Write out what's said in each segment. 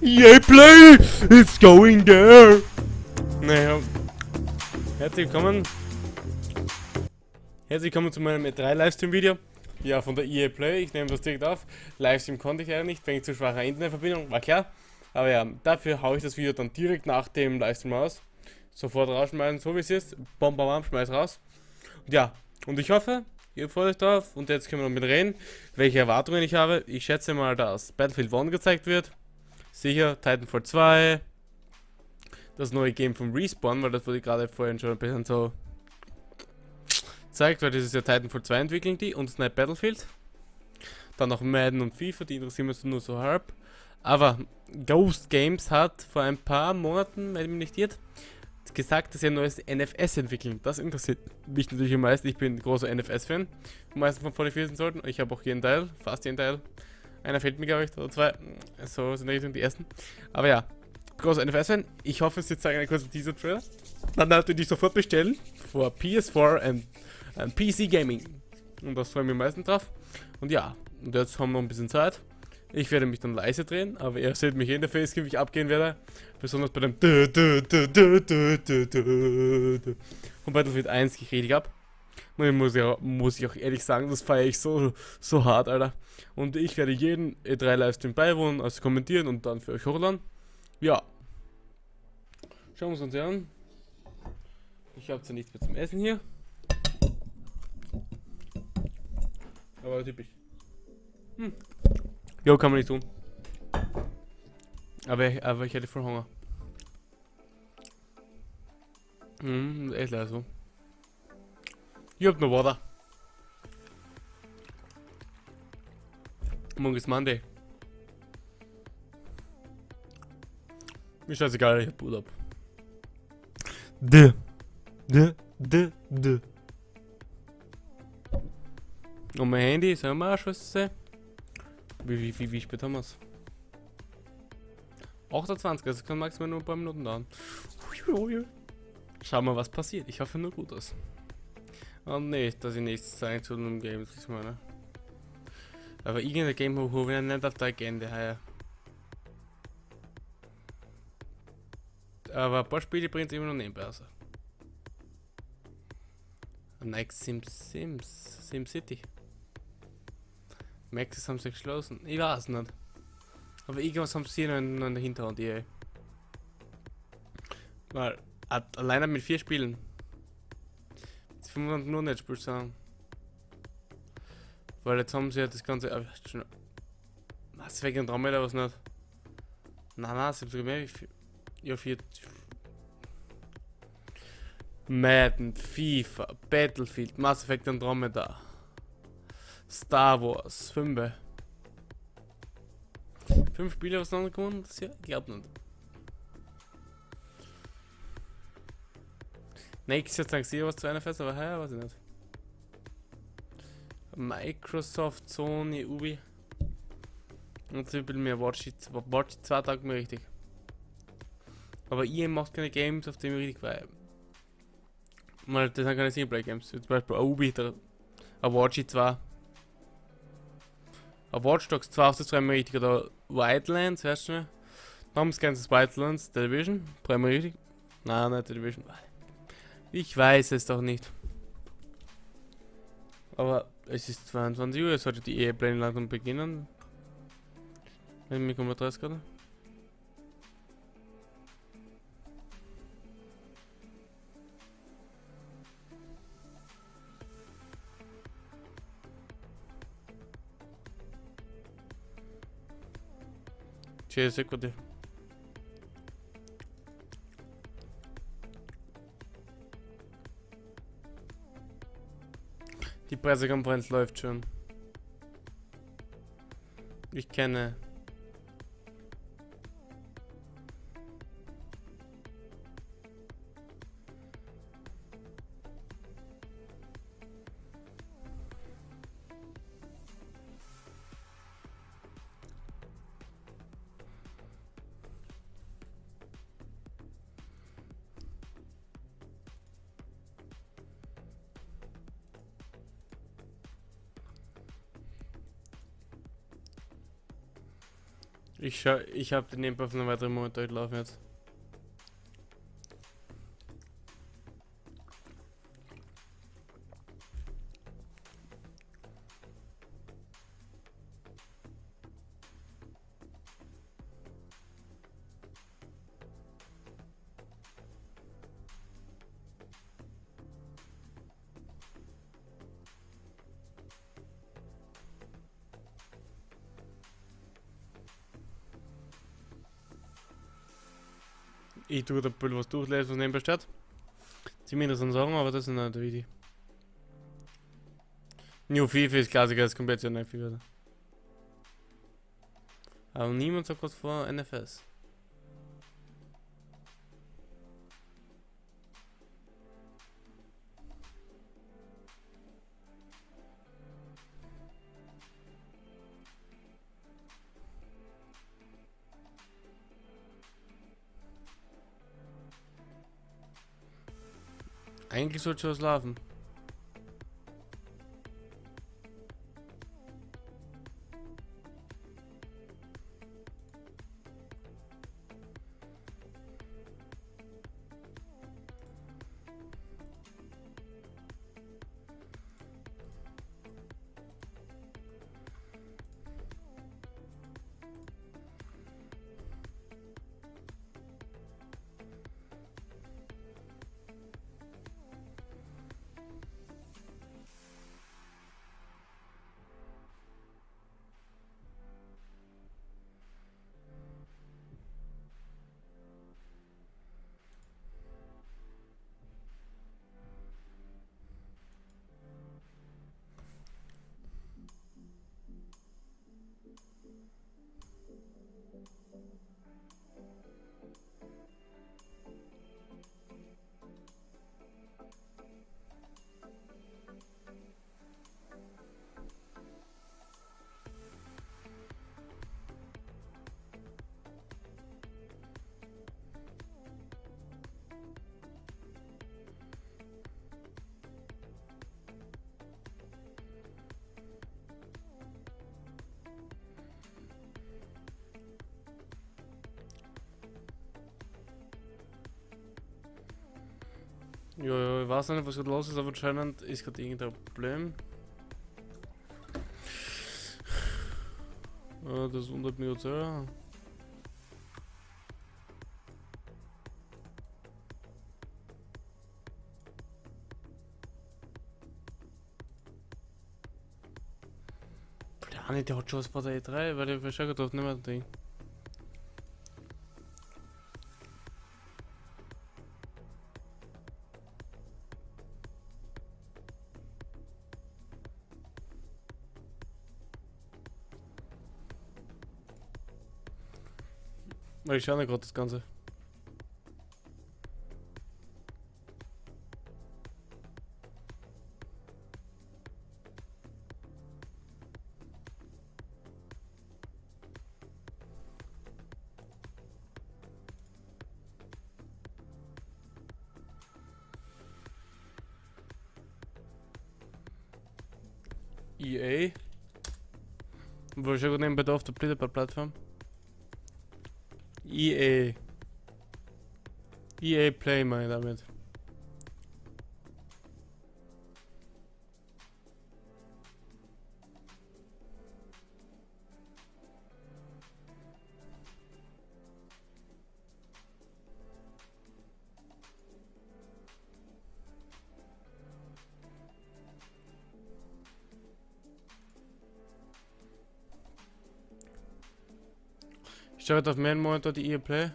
EA Play is going there. Naja, herzlich willkommen zu meinem E3-Livestream-Video. Ja, von der EA Play, ich nehme das direkt auf. Livestream konnte ich leider nicht, wegen zu schwacher Internetverbindung, war klar. Aber ja, dafür haue ich das Video dann direkt nach dem Livestream aus. Sofort rausschmeißen, so wie es ist. Bam, bam, bam, schmeiß raus. Und ja, und ich hoffe, ihr freut euch drauf. Und jetzt können wir noch mit reden, welche Erwartungen ich habe. Ich schätze mal, dass Battlefield 1 gezeigt wird. Sicher, Titanfall 2. Das neue Game vom Respawn, weil das wurde gerade vorhin schon ein bisschen so zeigt, weil das ist ja Titanfall 2 entwickeln die und Snipe Battlefield. Dann noch Madden und FIFA, die interessieren mich nur so halb. Aber Ghost Games hat vor ein paar Monaten, wenn mich nicht irrt, gesagt, dass sie ein neues NFS entwickeln. Das interessiert mich natürlich am meisten. Ich bin ein großer NFS-Fan. Die meisten von vorne wissen sollten. Ich habe auch jeden Teil, fast jeden Teil. Einer fehlt mir, glaube ich, oder zwei. So sind Richtung die ersten. Aber ja, großer NFS-Fan. Ich hoffe, es jetzt einen kurzen Teaser-Trailer. Dann natürlich sofort bestellen. Vor PS4 und PC Gaming. Und das freue ich mich am meisten drauf. Und ja, und jetzt haben wir noch ein bisschen Zeit. Ich werde mich dann leise drehen, aber ihr seht mich in der Facecam, wie ich abgehen werde. Besonders bei dem von Battlefield 1 gehe ich richtig ab. Und muss ich auch ehrlich sagen, das feiere ich so hart, Alter. Und ich werde jeden E3-Livestream beiwohnen, also kommentieren und dann für euch hochladen. Ja. Schauen wir uns an. Ich habe zwar nichts mehr zum Essen hier. Aber typisch. Jo, kann man nicht tun. Aber ich hätte voll Hunger. Echt leider so. Ich hab noch Wasser. Morgen ist Monday. Mir scheißegal, ich hab Urlaub. Und mein Handy, sagen wir auch schon, was zu wie spät haben wir's? 28, also kann maximal nur ein paar Minuten dauern. Schauen wir, was passiert. Ich hoffe nur Gutes. Und nicht, dass ich nichts sagen zu einem Game, das ich meine. Aber irgendein Game hoch, wenn er nicht auf der Agenda heuer. Aber ein paar Spiele bringt es immer noch nebenbei. Also. Nike SimCity. Maxis haben sie geschlossen. Ich weiß nicht. Aber irgendwas haben sie noch in der Hinterhand, EA. Weil, alleine mit 4 Spielen. 500 nur nicht spielt sagen. Weil jetzt haben sie ja das ganze. Was weg ein Traum oder was nicht? Nein, sie haben sogar mehr wie 4. Ja, 4. Madden, FIFA, Battlefield, Mass Effect Andromeda. Star Wars, 5 Spiele auseinandergekommen, das ja, glaubt nicht. Nächstes Jahr sagen sie was zu einer Fest, aber heuer weiß ich nicht. Microsoft, Sony, Ubi. Und so ein bisschen mehr Watch 2 Tage mehr richtig. Aber ihr macht keine Games, auf denen ich richtig war. Mal, das sind keine Singleplay Games. Zum Beispiel Ubi, der Watch 2. Watch Dogs 2 auf das 3 mal richtig, oder Wildlands, weißt du nicht? Namensganzes Wildlands, Television, 3 mal richtig. Nein, nicht Television. Ich weiß es doch nicht. Aber es ist 22 Uhr, es sollte die EA-Play langsam beginnen. Wenn mich kommt 30 gerade. Sekunde. Die Pressekonferenz läuft schon. Ich kenne. Ich habe den nebenbei auf einen weiteren Moment durchlaufen jetzt. Ich tue da ein bisschen was durchlesen, was nebenbei steht. Ziemlich interessante Sachen, aber das ist nicht wichtig. New FIFA ist Klassiker, das kommt jetzt ja nicht FIFA. Aber niemand sagt was vor NFS. Eigentlich sollte schon was laufen. Ja, ich weiß nicht, was gerade los ist, aber anscheinend ist gerade irgendein Problem. Das wundert mich jetzt sehr. Der eine, der hat schon was bei der E3, weil ich verstehe gedacht, nicht mehr Ding. Weil ich schaue nicht gerade das Ganze. EA. Wo ich schon nebenbei da auf der Plattform. EA. EA Play meine ich damit. Ich schaue auf meinen Monitor die EA Play.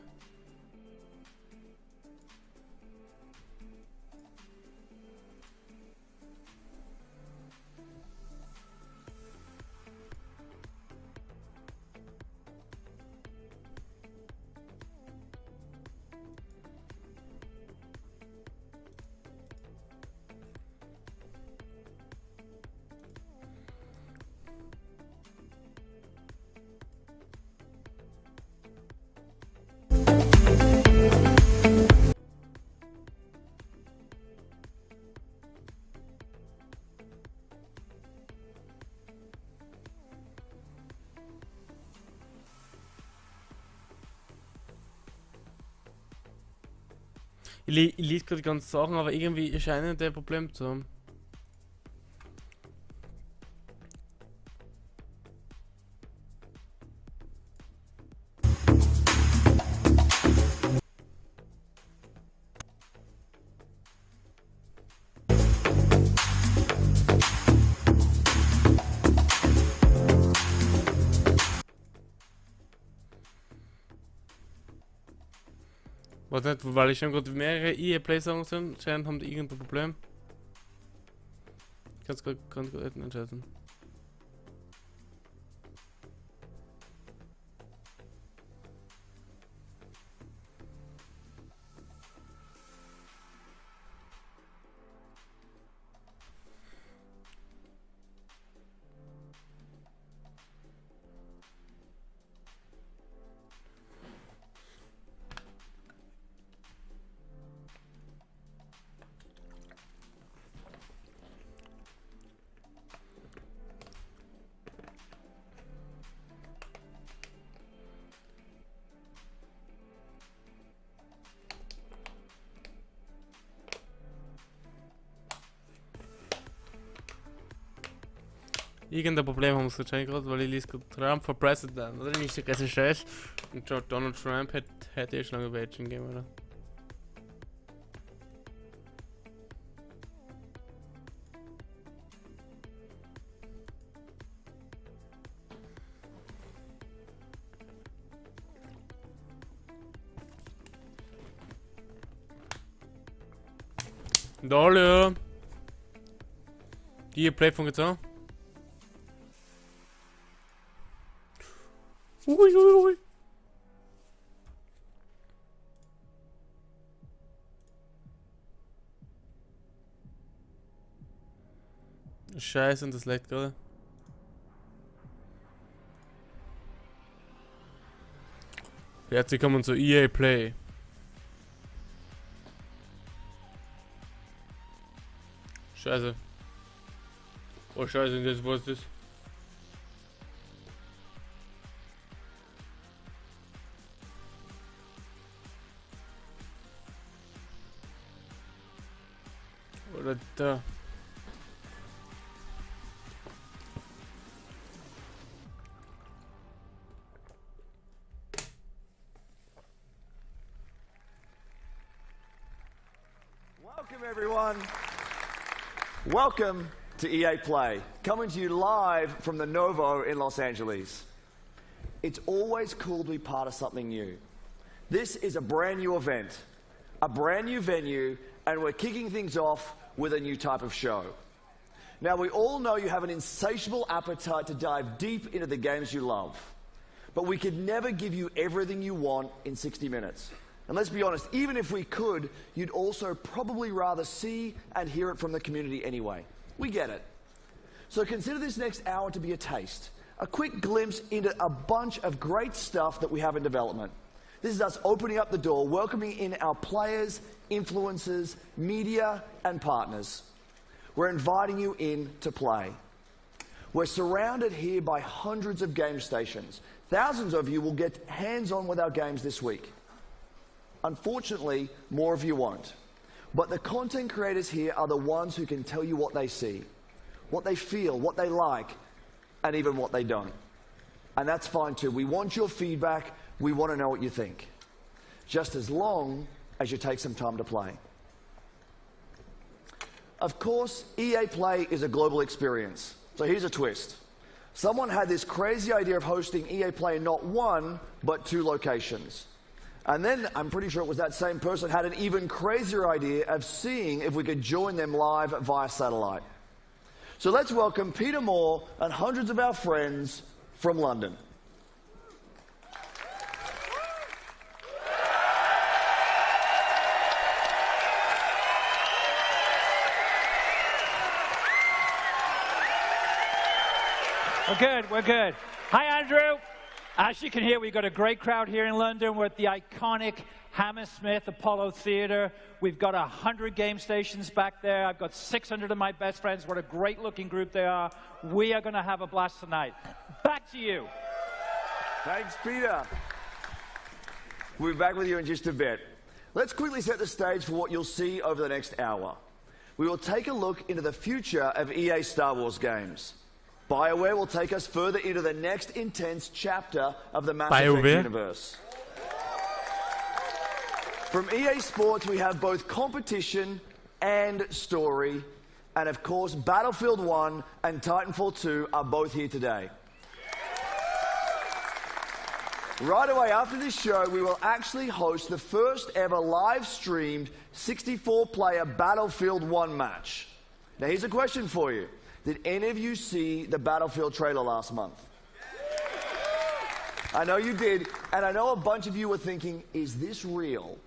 Ich lese gerade die ganzen Sachen, aber irgendwie scheinen der Problem zu haben. Warte nicht, weil ich schon gerade mehrere EA-Play-Songs sind, anscheinend haben die irgendein Problem. Ich kann es gerade entscheiden. Irgendein Problem haben sie wahrscheinlich gerade, weil ich lese gerade Trump for President. Oder nicht der ganze Scheiß. Und Donald Trump hätte eh schon lange Badging gegeben, oder? Hallo! Die Play von getan. Ui. Scheiße, und das leckt gerade. Herzlich willkommen zu EA Play. Scheiße. Oh Scheiße, und jetzt was ist das? Oder da. Welcome everyone. Welcome to EA Play, coming to you live from the Novo in Los Angeles. It's always cool to be part of something new. This is a brand new event, a brand new venue, and we're kicking things off with a new type of show. Now, we all know you have an insatiable appetite to dive deep into the games you love, but we could never give you everything you want in 60 minutes. And let's be honest, even if we could, you'd also probably rather see and hear it from the community anyway. We get it. So consider this next hour to be a taste, a quick glimpse into a bunch of great stuff that we have in development. This is us opening up the door, welcoming in our players, influencers, media, and partners. We're inviting you in to play. We're surrounded here by hundreds of game stations. Thousands of you will get hands-on with our games this week. Unfortunately, more of you won't. But the content creators here are the ones who can tell you what they see, what they feel, what they like, and even what they don't. And that's fine too. We want your feedback. We want to know what you think. Just as long as you take some time to play. Of course, EA Play is a global experience. So here's a twist. Someone had this crazy idea of hosting EA Play in not one, but 2 locations. And then, I'm pretty sure it was that same person had an even crazier idea of seeing if we could join them live via satellite. So let's welcome Peter Moore and hundreds of our friends from London. We're good. Hi, Andrew. As you can hear, we've got a great crowd here in London. We're at the iconic Hammersmith Apollo Theatre. We've got 100 game stations back there. I've got 600 of my best friends. What a great-looking group they are. We are going to have a blast tonight. Back to you. Thanks, Peter. We'll be back with you in just a bit. Let's quickly set the stage for what you'll see over the next hour. We will take a look into the future of EA Star Wars games. BioWare will take us further into the next intense chapter of the Mass Effect universe. From EA Sports, we have both competition and story. And of course, Battlefield 1 and Titanfall 2 are both here today. Right away after this show, we will actually host the first ever live-streamed 64-player Battlefield 1 match. Now, here's a question for you. Did any of you see the Battlefield trailer last month? I know you did, and I know a bunch of you were thinking, is this real?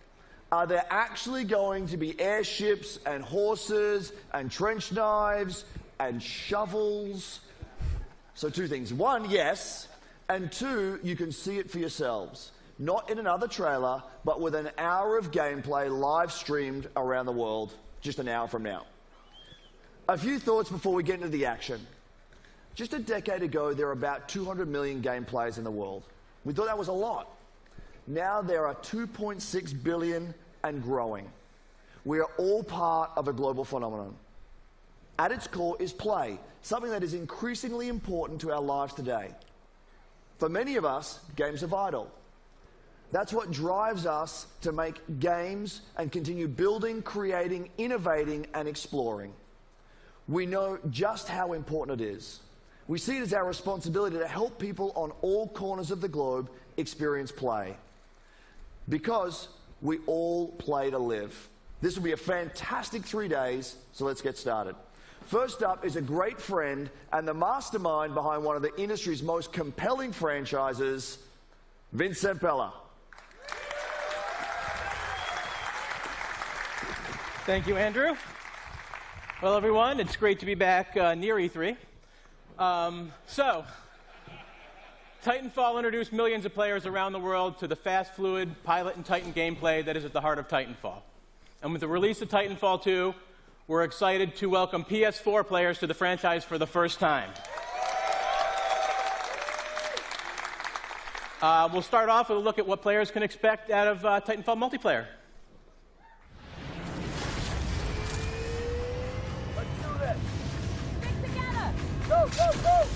Are there actually going to be airships and horses and trench knives and shovels? So two things. One, yes. And two, you can see it for yourselves. Not in another trailer, but with an hour of gameplay live streamed around the world, just an hour from now. A few thoughts before we get into the action. Just a decade ago, there were about 200 million game players in the world. We thought that was a lot. Now there are 2.6 billion and growing. We are all part of a global phenomenon. At its core is play, something that is increasingly important to our lives today. For many of us, games are vital. That's what drives us to make games and continue building, creating, innovating, and exploring. We know just how important it is. We see it as our responsibility to help people on all corners of the globe experience play. Because we all play to live. This will be a fantastic 3 days, so let's get started. First up is a great friend and the mastermind behind one of the industry's most compelling franchises, Vincent Pella. Thank you, Andrew. Well, everyone, it's great to be back near E3. Titanfall introduced millions of players around the world to the fast, fluid, pilot and Titan gameplay that is at the heart of Titanfall. And with the release of Titanfall 2, we're excited to welcome PS4 players to the franchise for the first time. We'll start off with a look at what players can expect out of Titanfall multiplayer. Let's do this. Stick together. Go, go, go.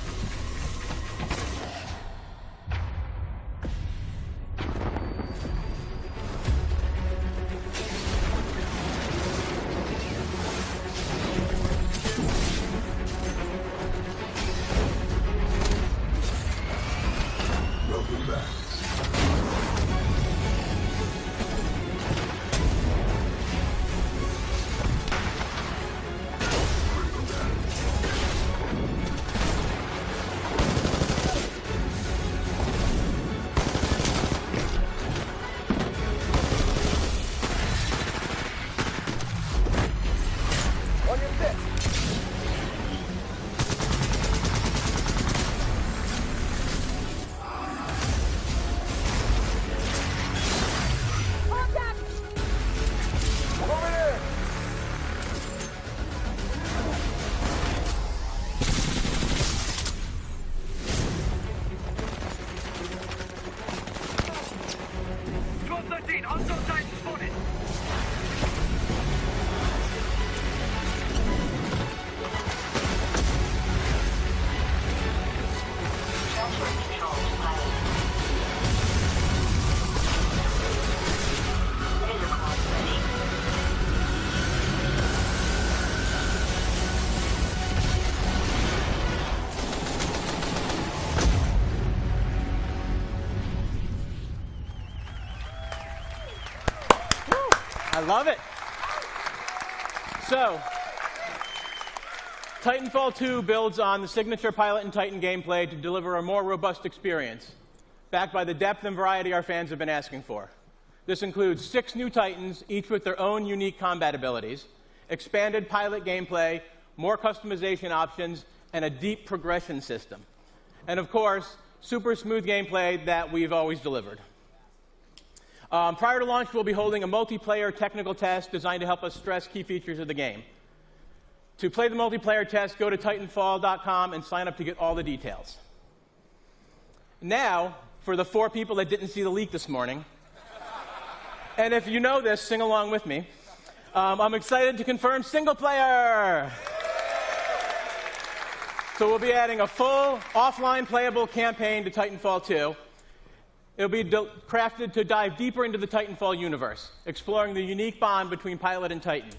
I love it. So, Titanfall 2 builds on the signature Pilot and Titan gameplay to deliver a more robust experience, backed by the depth and variety our fans have been asking for. This includes 6 new Titans, each with their own unique combat abilities, expanded pilot gameplay, more customization options, and a deep progression system. And of course, super smooth gameplay that we've always delivered. Prior to launch, we'll be holding a multiplayer technical test designed to help us stress key features of the game. To play the multiplayer test, go to Titanfall.com and sign up to get all the details. Now, for the 4 people that didn't see the leak this morning, And if you know this, sing along with me. I'm excited to confirm single player. So we'll be adding a full offline playable campaign to Titanfall 2. It'll be crafted to dive deeper into the Titanfall universe, exploring the unique bond between pilot and Titan,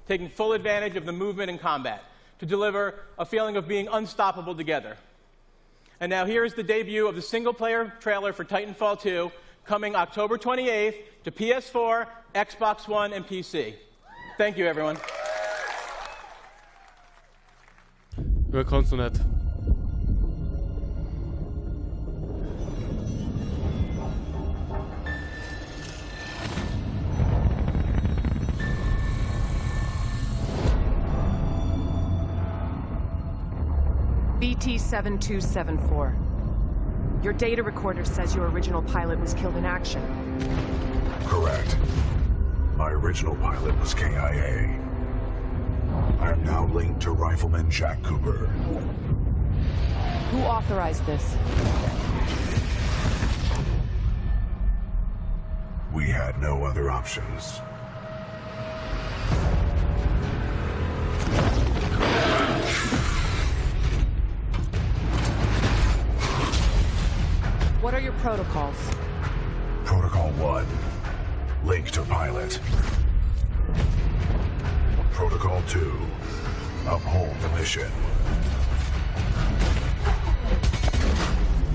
taking full advantage of the movement and combat to deliver a feeling of being unstoppable together. And now here's the debut of the single-player trailer for Titanfall 2, coming October 28th to PS4, Xbox One, and PC. Thank you, everyone. Mehr kannst du nicht. BT-7274. Your data recorder says your original pilot was killed in action. Correct. My original pilot was KIA. I am now linked to Rifleman Jack Cooper. Who authorized this? We had no other options. What are your protocols? Protocol 1. Link to pilot. Protocol 2. Uphold the mission.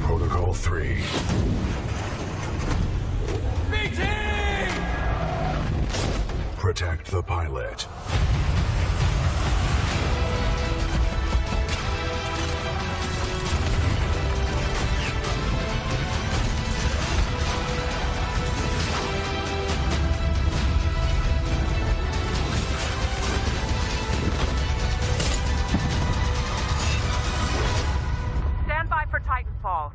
Protocol 3. BT! Protect the pilot. Stand by for Titanfall.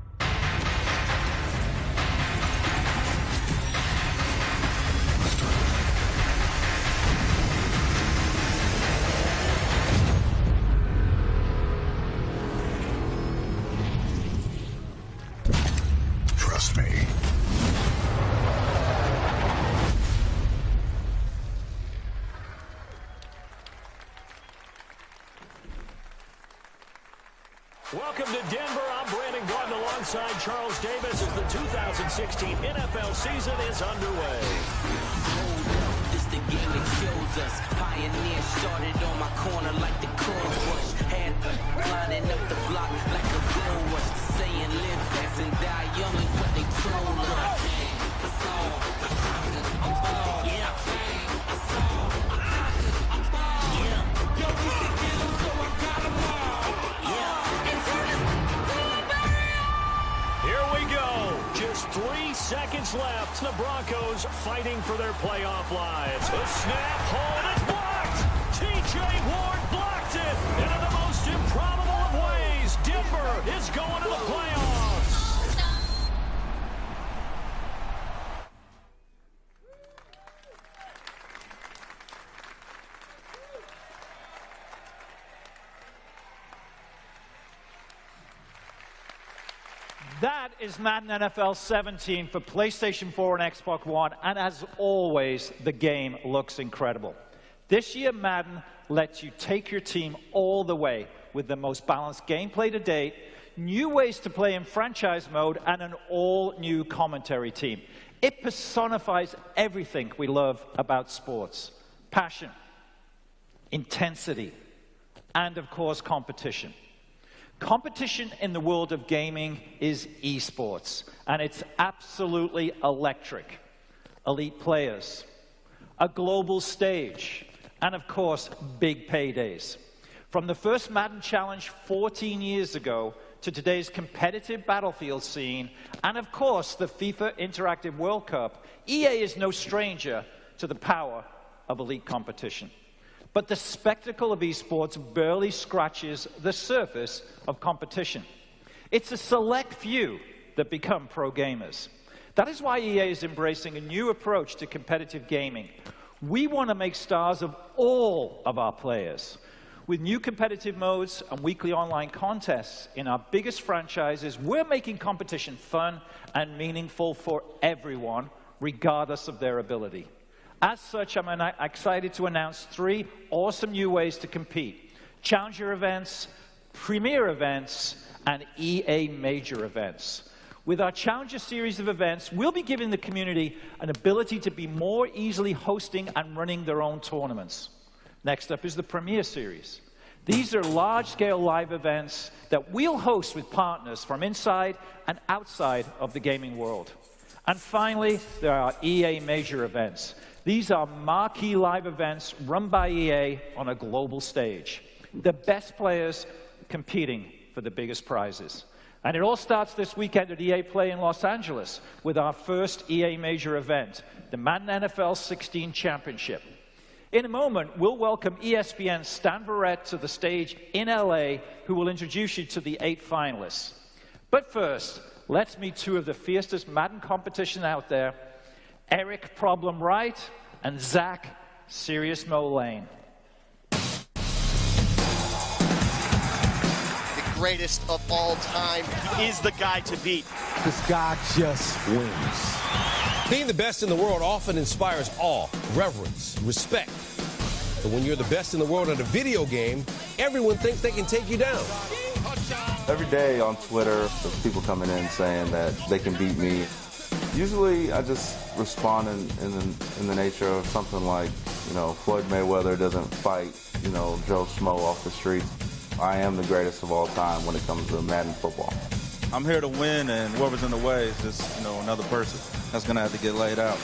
Trust me. Welcome to Denver. I'm Brandon Gordon alongside Charles Davis as the 2016 NFL season is underway. This the game that shows us. Pioneer started on my corner like the corn rush. Had lining up the block like a gold rush. Saying live fast and die young is what they told us. Here we go. Just 3 seconds left. The Broncos fighting for their playoff lives. The snap, hold, it's blocked. T.J. Ward blocked it. And in the most improbable of ways, Denver is going to the playoffs. That is Madden NFL 17 for PlayStation 4 and Xbox One, and as always, the game looks incredible. This year, Madden lets you take your team all the way with the most balanced gameplay to date, new ways to play in franchise mode, and an all-new commentary team. It personifies everything we love about sports: passion, intensity, and of course, competition. Competition in the world of gaming is esports, and it's absolutely electric. Elite players, a global stage, and of course, big paydays. From the first Madden Challenge 14 years ago to today's competitive Battlefield scene, and of course, the FIFA Interactive World Cup, EA is no stranger to the power of elite competition. But the spectacle of esports barely scratches the surface of competition. It's a select few that become pro gamers. That is why EA is embracing a new approach to competitive gaming. We want to make stars of all of our players. With new competitive modes and weekly online contests in our biggest franchises, we're making competition fun and meaningful for everyone, regardless of their ability. As such, I'm excited to announce 3 awesome new ways to compete: Challenger events, Premier events, and EA Major events. With our Challenger series of events, we'll be giving the community an ability to be more easily hosting and running their own tournaments. Next up is the Premier Series. These are large-scale live events that we'll host with partners from inside and outside of the gaming world. And finally, there are EA Major events. These are marquee live events run by EA on a global stage. The best players competing for the biggest prizes. And it all starts this weekend at EA Play in Los Angeles with our first EA Major event, the Madden NFL 16 Championship. In a moment, we'll welcome ESPN's Stan Verrett to the stage in LA, who will introduce you to the 8 finalists. But first, let's meet 2 of the fiercest Madden competition out there, Eric Problem Wright and Zach Serious Mo Lane. Greatest of all time is the guy to beat. This guy just wins. Being the best in the world often inspires awe, reverence, respect. But when you're the best in the world at a video game, everyone thinks they can take you down. Every day on Twitter, there's people coming in saying that they can beat me. Usually I just respond in the nature of something like, Floyd Mayweather doesn't fight, Joe Schmo off the street. I am the greatest of all time when it comes to Madden football. I'm here to win, and whoever's in the way is just, another person that's going to have to get laid out.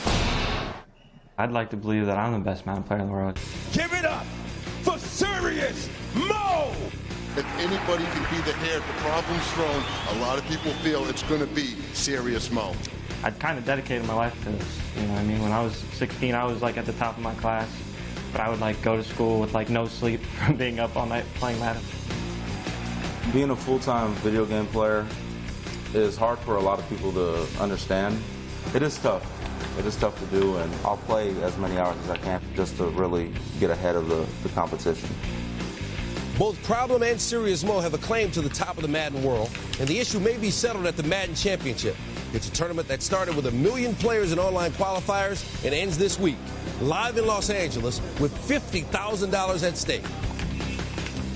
I'd like to believe that I'm the best Madden player in the world. Give it up for Serious Mo! If anybody can be the heir to problems thrown, a lot of people feel it's going to be Serious Mo. I'd kind of dedicated my life to this. When I was 16, I was at the top of my class. But I would go to school with no sleep from being up all night playing Madden. Being a full-time video game player is hard for a lot of people to understand. It is tough. It is tough to do, and I'll play as many hours as I can just to really get ahead of the competition. Both Problem and Serious Mo have a claim to the top of the Madden world, and the issue may be settled at the Madden Championship. It's a tournament that started with 1 million players in online qualifiers and ends this week, live in Los Angeles, with $50,000 at stake.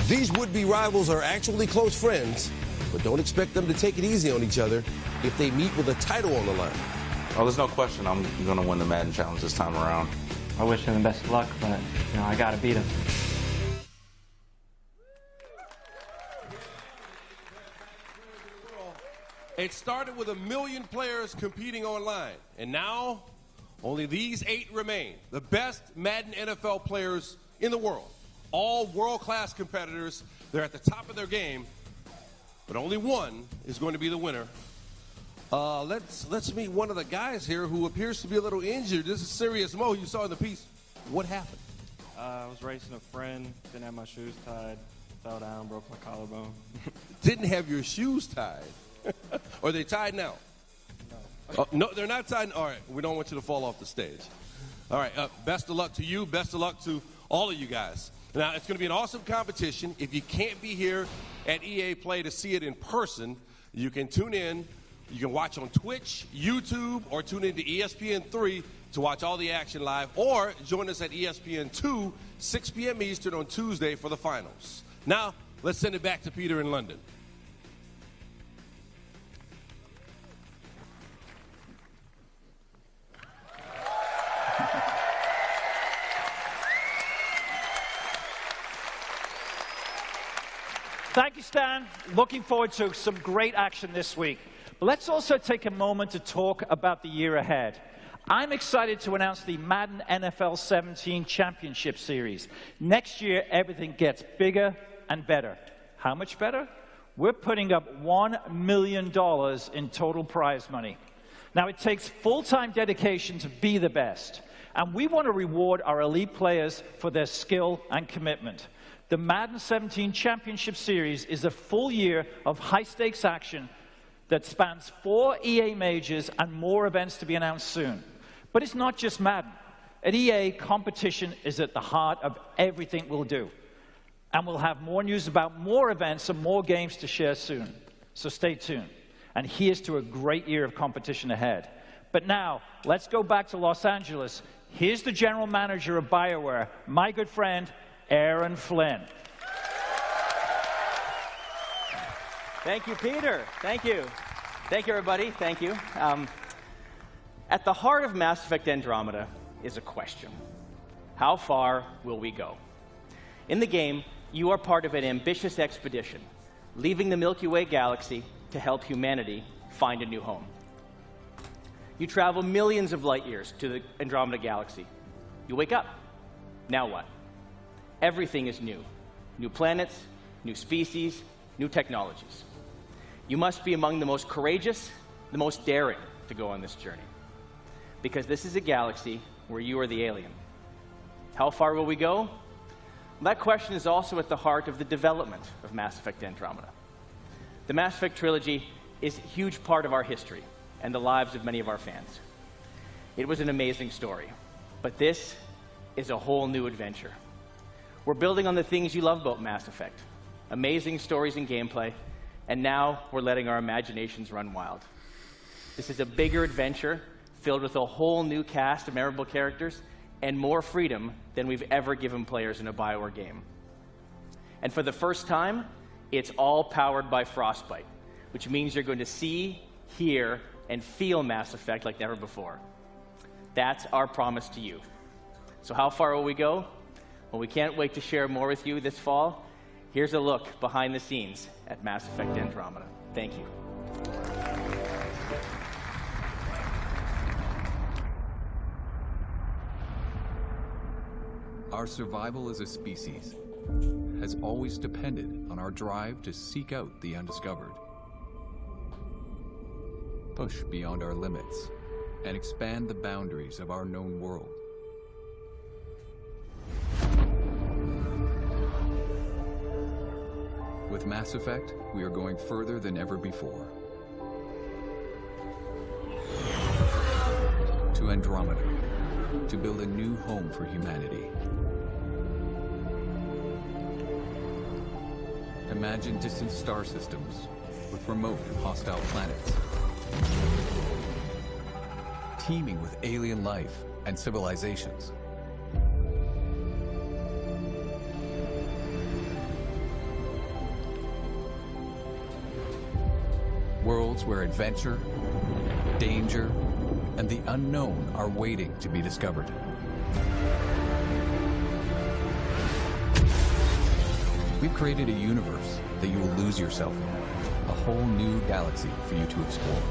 These would-be rivals are actually close friends, but don't expect them to take it easy on each other if they meet with a title on the line. Oh, there's no question I'm going to win the Madden Challenge this time around. I wish him the best of luck, but, I got to beat him. It started with 1 million players competing online, and now only these 8 remain, the best Madden NFL players in the world. All world-class competitors. They're at the top of their game, but only one is going to be the winner. Let's meet one of the guys here who appears to be a little injured. This is Serious Mo. You saw in the piece. What happened? I was racing a friend, didn't have my shoes tied, fell down, broke my collarbone. Didn't have your shoes tied? Are they tied now? No. No, they're not tied. All right, we don't want you to fall off the stage. All right, best of luck to you. Best of luck to all of you guys. Now, it's going to be an awesome competition. If you can't be here at EA Play to see it in person, you can tune in. You can watch on Twitch, YouTube, or tune into ESPN3 to watch all the action live, or join us at ESPN2, 6 p.m. Eastern on Tuesday for the finals. Now, let's send it back to Peter in London. Thank you, Stan. Looking forward to some great action this week. But let's also take a moment to talk about the year ahead. I'm excited to announce the Madden NFL 17 Championship Series. Next year, everything gets bigger and better. How much better? We're putting up $1 million in total prize money. Now, it takes full-time dedication to be the best, and we want to reward our elite players for their skill and commitment. The Madden 17 Championship Series is a full year of high-stakes action that spans 4 EA majors and more events to be announced soon. But it's not just Madden. At EA, competition is at the heart of everything we'll do. And we'll have more news about more events and more games to share soon. So stay tuned. And here's to a great year of competition ahead. But now, let's go back to Los Angeles. Here's the general manager of BioWare, my good friend, Aaron Flynn. Thank you, Peter. Thank you. Thank you, everybody. Thank you. At the heart of Mass Effect Andromeda is a question. How far will we go? In the game, you are part of an ambitious expedition, leaving the Milky Way galaxy to help humanity find a new home. You travel millions of light years to the Andromeda galaxy. You wake up. Now what? Everything is new. New planets, new species, new technologies. You must be among the most courageous, the most daring to go on this journey. Because this is a galaxy where you are the alien. How far will we go? That question is also at the heart of the development of Mass Effect Andromeda. The Mass Effect trilogy is a huge part of our history and the lives of many of our fans. It was an amazing story, but this is a whole new adventure. We're building on the things you love about Mass Effect, amazing stories and gameplay, and now we're letting our imaginations run wild. This is a bigger adventure filled with a whole new cast of memorable characters and more freedom than we've ever given players in a BioWare game. And for the first time, it's all powered by Frostbite, which means you're going to see, hear, and feel Mass Effect like never before. That's our promise to you. So how far will we go? Well, we can't wait to share more with you this fall. Here's a look behind the scenes at Mass Effect Andromeda. Thank you. Our survival as a species has always depended on our drive to seek out the undiscovered, push beyond our limits, and expand the boundaries of our known world. With Mass Effect, we are going further than ever before. To Andromeda, to build a new home for humanity. Imagine distant star systems with remote and hostile planets, teeming with alien life and civilizations. Worlds where adventure, danger, and the unknown are waiting to be discovered. We've created a universe that you will lose yourself in, a whole new galaxy for you to explore.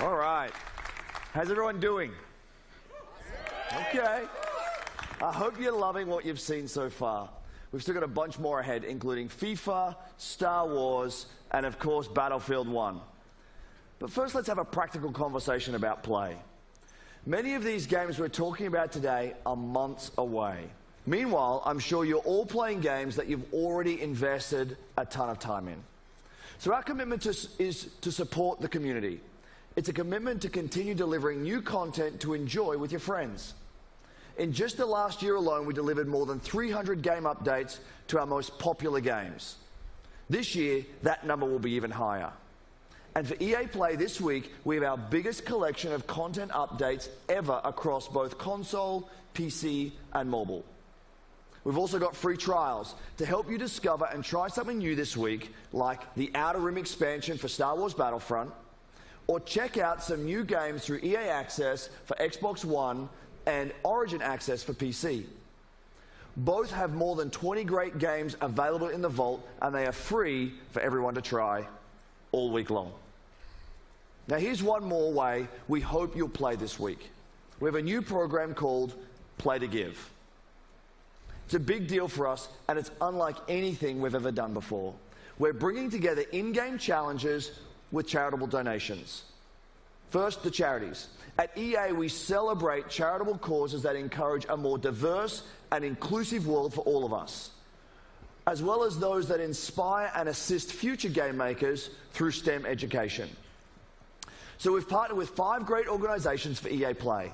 All right. How's everyone doing? Okay. I hope you're loving what you've seen so far. We've still got a bunch more ahead, including FIFA, Star Wars, and of course, Battlefield 1. But first, let's have a practical conversation about play. Many of these games we're talking about today are months away. Meanwhile, I'm sure you're all playing games that you've already invested a ton of time in. So our commitment is to support the community. It's a commitment to continue delivering new content to enjoy with your friends. In just the last year alone, we delivered more than 300 game updates to our most popular games. This year, that number will be even higher. And for EA Play this week, we have our biggest collection of content updates ever across both console, PC, and mobile. We've also got free trials to help you discover and try something new this week, like the Outer Rim expansion for Star Wars Battlefront, or check out some new games through EA Access for Xbox One and Origin Access for PC. Both have more than 20 great games available in the vault, and they are free for everyone to try all week long. Now here's one more way we hope you'll play this week. We have a new program called Play to Give. It's a big deal for us, and it's unlike anything we've ever done before. We're bringing together in-game challenges with charitable donations. First, the charities. At EA, we celebrate charitable causes that encourage a more diverse and inclusive world for all of us, as well as those that inspire and assist future game makers through STEM education. So we've partnered with 5 great organizations for EA Play.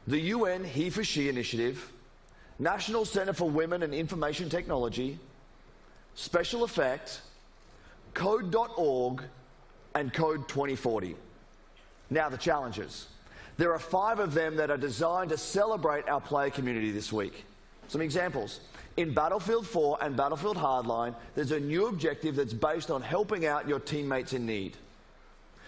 The UN He for She Initiative, National Center for Women and Information Technology, Special Effect, Code.org, and Code 2040. Now the challenges. There are 5 of them that are designed to celebrate our player community this week. Some examples. In Battlefield 4 and Battlefield Hardline, there's a new objective that's based on helping out your teammates in need.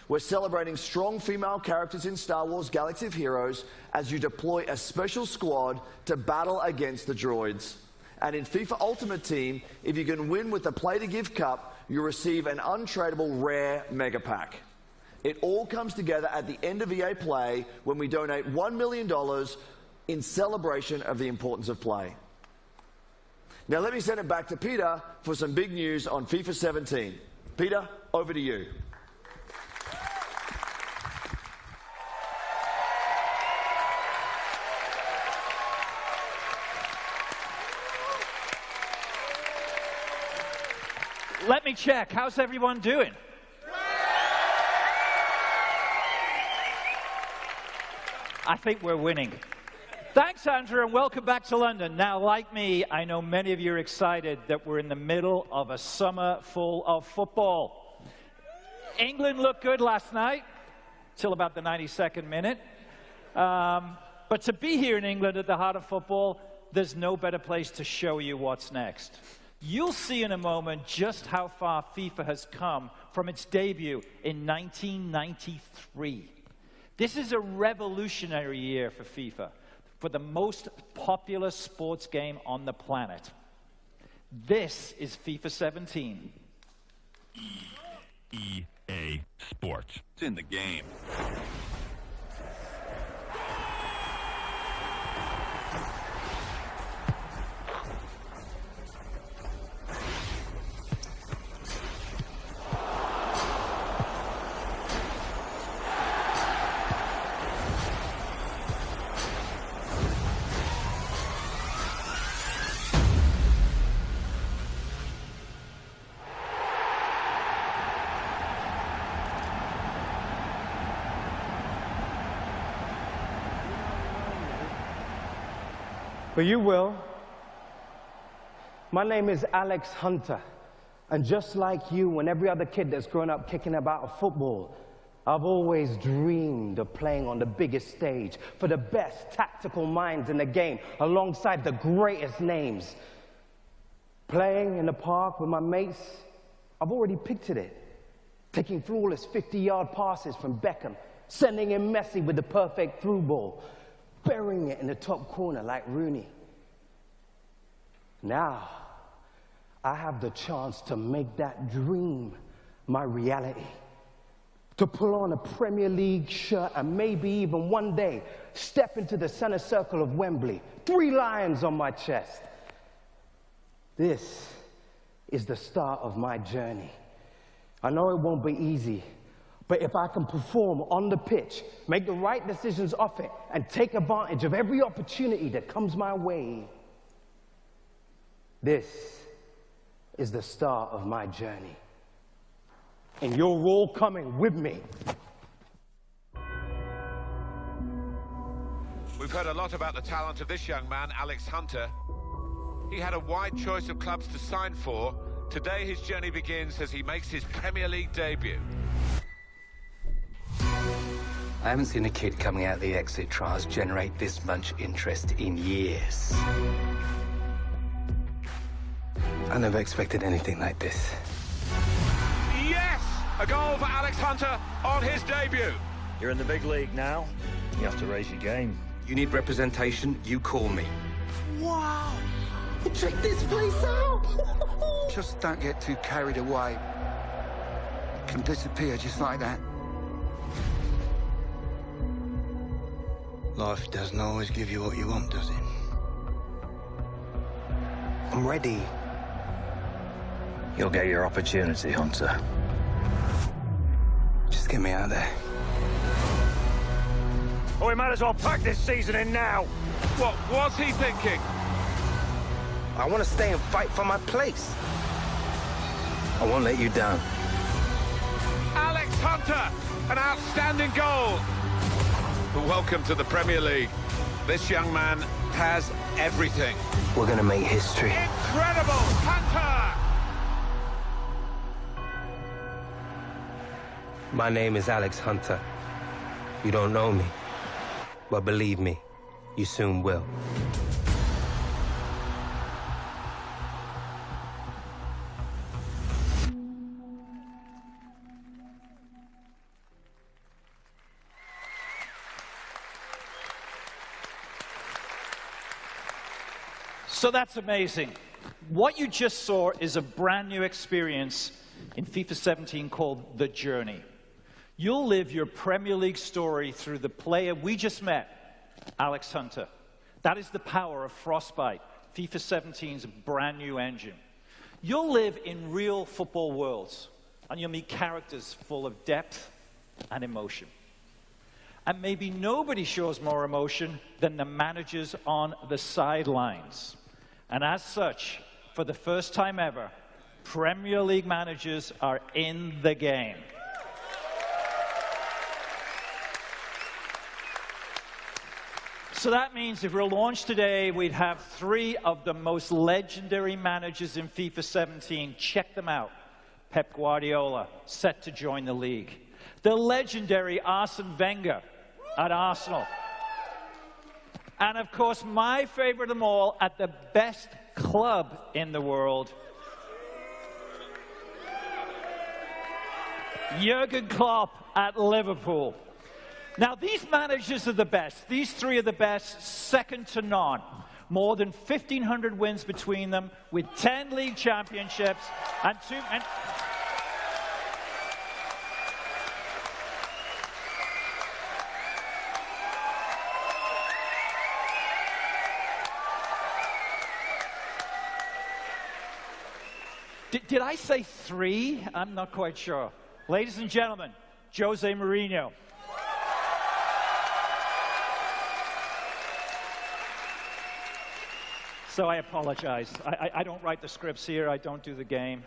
We're celebrating strong female characters in Star Wars Galaxy of Heroes as you deploy a special squad to battle against the droids. And in FIFA Ultimate Team, if you can win with the Play to Give Cup, you receive an untradeable rare mega pack. It all comes together at the end of EA Play when we donate $1 million in celebration of the importance of play. Now let me send it back to Peter for some big news on FIFA 17. Peter, over to you. Let me check. How's everyone doing? I think we're winning. Thanks, Andrew, and welcome back to London. Now, like me, I know many of you are excited that we're in the middle of a summer full of football. England looked good last night, till about the 92nd minute. But to be here in England at the heart of football, there's no better place to show you what's next. You'll see in a moment just how far FIFA has come from its debut in 1993. This is a revolutionary year for FIFA, for the most popular sports game on the planet. This is FIFA 17. EA Sports. It's in the game. But you will. My name is Alex Hunter, and just like you and every other kid that's grown up kicking about a football, I've always dreamed of playing on the biggest stage for the best tactical minds in the game, alongside the greatest names. Playing in the park with my mates, I've already pictured it. Taking flawless 50-yard passes from Beckham, sending in Messi with the perfect through ball, burying it in the top corner like Rooney. Now, I have the chance to make that dream my reality. To pull on a Premier League shirt and maybe even one day step into the center circle of Wembley, 3 lions on my chest. This is the start of my journey. I know it won't be easy, but if I can perform on the pitch, make the right decisions off it, and take advantage of every opportunity that comes my way, this is the start of my journey. And you're all coming with me. We've heard a lot about the talent of this young man, Alex Hunter. He had a wide choice of clubs to sign for. Today his journey begins as he makes his Premier League debut. I haven't seen a kid coming out of the exit trials generate this much interest in years. I never expected anything like this. Yes! A goal for Alex Hunter on his debut. You're in the big league now. You have to raise your game. You need representation, you call me. Wow! Check this place out! Just don't get too carried away. Can disappear just like that. Life doesn't always give you what you want, does it? I'm ready. You'll get your opportunity, Hunter. Just get me out there. Oh, we might as well pack this season in now. What was he thinking? I want to stay and fight for my place. I won't let you down. Alex Hunter, an outstanding goal. Welcome to the Premier League. This young man has everything. We're going to make history. Incredible, Hunter! My name is Alex Hunter. You don't know me, but believe me, you soon will. So that's amazing. What you just saw is a brand new experience in FIFA 17 called The Journey. You'll live your Premier League story through the player we just met, Alex Hunter. That is the power of Frostbite, FIFA 17's brand new engine. You'll live in real football worlds, and you'll meet characters full of depth and emotion. And maybe nobody shows more emotion than the managers on the sidelines. And as such, for the first time ever, Premier League managers are in the game. So that means if we're launched today, we'd have 3 of the most legendary managers in FIFA 17. Check them out. Pep Guardiola, set to join the league. The legendary Arsene Wenger at Arsenal. And of course, my favorite of them all, at the best club in the world, Jurgen Klopp at Liverpool. Now, these managers are the best. These 3 are the best, second to none. More than 1,500 wins between them, with 10 league championships and 2... Did I say 3? I'm not quite sure. Ladies and gentlemen, Jose Mourinho. So I apologize. I don't write the scripts here. I don't do the game.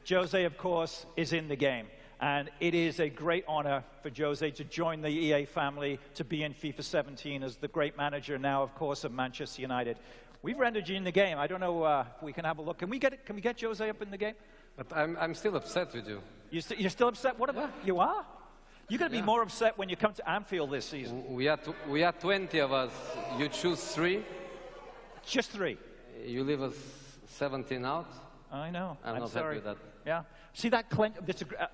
Jose, of course, is in the game. And it is a great honor for Jose to join the EA family, to be in FIFA 17 as the great manager now, of course, of Manchester United. We've rendered you in the game. I don't know if we can have a look. Can we get Jose up in the game? But I'm still upset with you. You're still upset? What about you are? You're going to be more upset when you come to Anfield this season. We are 20 of us. You choose 3. Just 3. You leave us 17 out. I know. I'm not sorry. happy with that. Yeah. See that?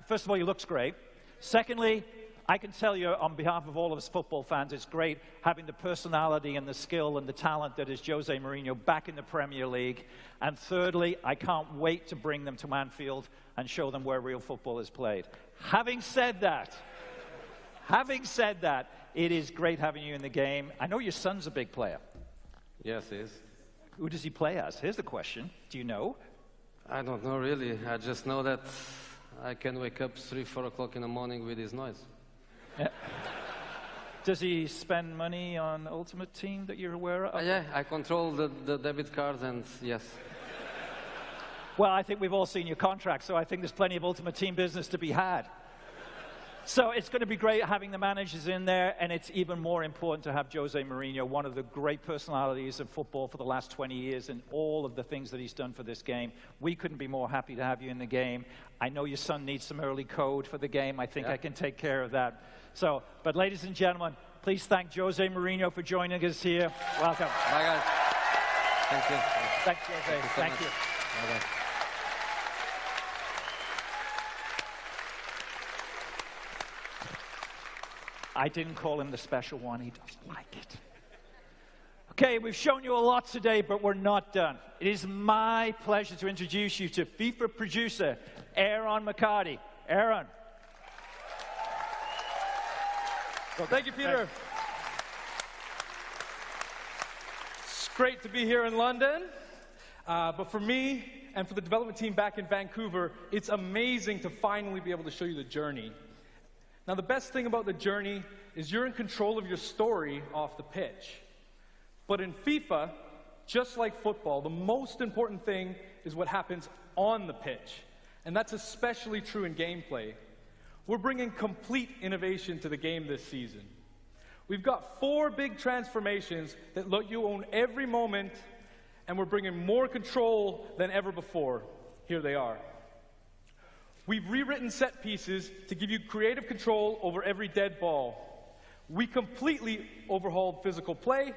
First of all, he looks great. Secondly, I can tell you on behalf of all of us football fans, it's great having the personality and the skill and the talent that is Jose Mourinho back in the Premier League. And thirdly, I can't wait to bring them to Anfield and show them where real football is played. Having said that, it is great having you in the game. I know your son's a big player. Yes, he is. Who does he play as? Here's the question. Do you know? I don't know really. I just know that I can wake up 3, 4 o'clock in the morning with his noise. Yeah. Does he spend money on Ultimate Team that you're aware of? Yeah, I control the debit cards, and yes. Well, I think we've all seen your contract, so I think there's plenty of Ultimate Team business to be had. So it's going to be great having the managers in there, and it's even more important to have Jose Mourinho, one of the great personalities of football for the last 20 years, and all of the things that he's done for this game. We couldn't be more happy to have you in the game. I know your son needs some early code for the game. I think I can take care of that. So, but ladies and gentlemen, please thank Jose Mourinho for joining us here. Welcome. Bye, guys. Thank you. Thanks, Jose. Thank you. Bye-bye. I didn't call him the special one. He doesn't like it. Okay, we've shown you a lot today, but we're not done. It is my pleasure to introduce you to FIFA producer Aaron McCarty. Aaron. Well, thank you, Peter. great to be here in London, but for me and for the development team back in Vancouver, it's amazing to finally be able to show you the journey. Now, the best thing about the journey is you're in control of your story off the pitch. But in FIFA, just like football, the most important thing is what happens on the pitch. And that's especially true in gameplay. We're bringing complete innovation to the game this season. We've got 4 big transformations that let you own every moment, and we're bringing more control than ever before. Here they are. We've rewritten set pieces to give you creative control over every dead ball. We completely overhauled physical play.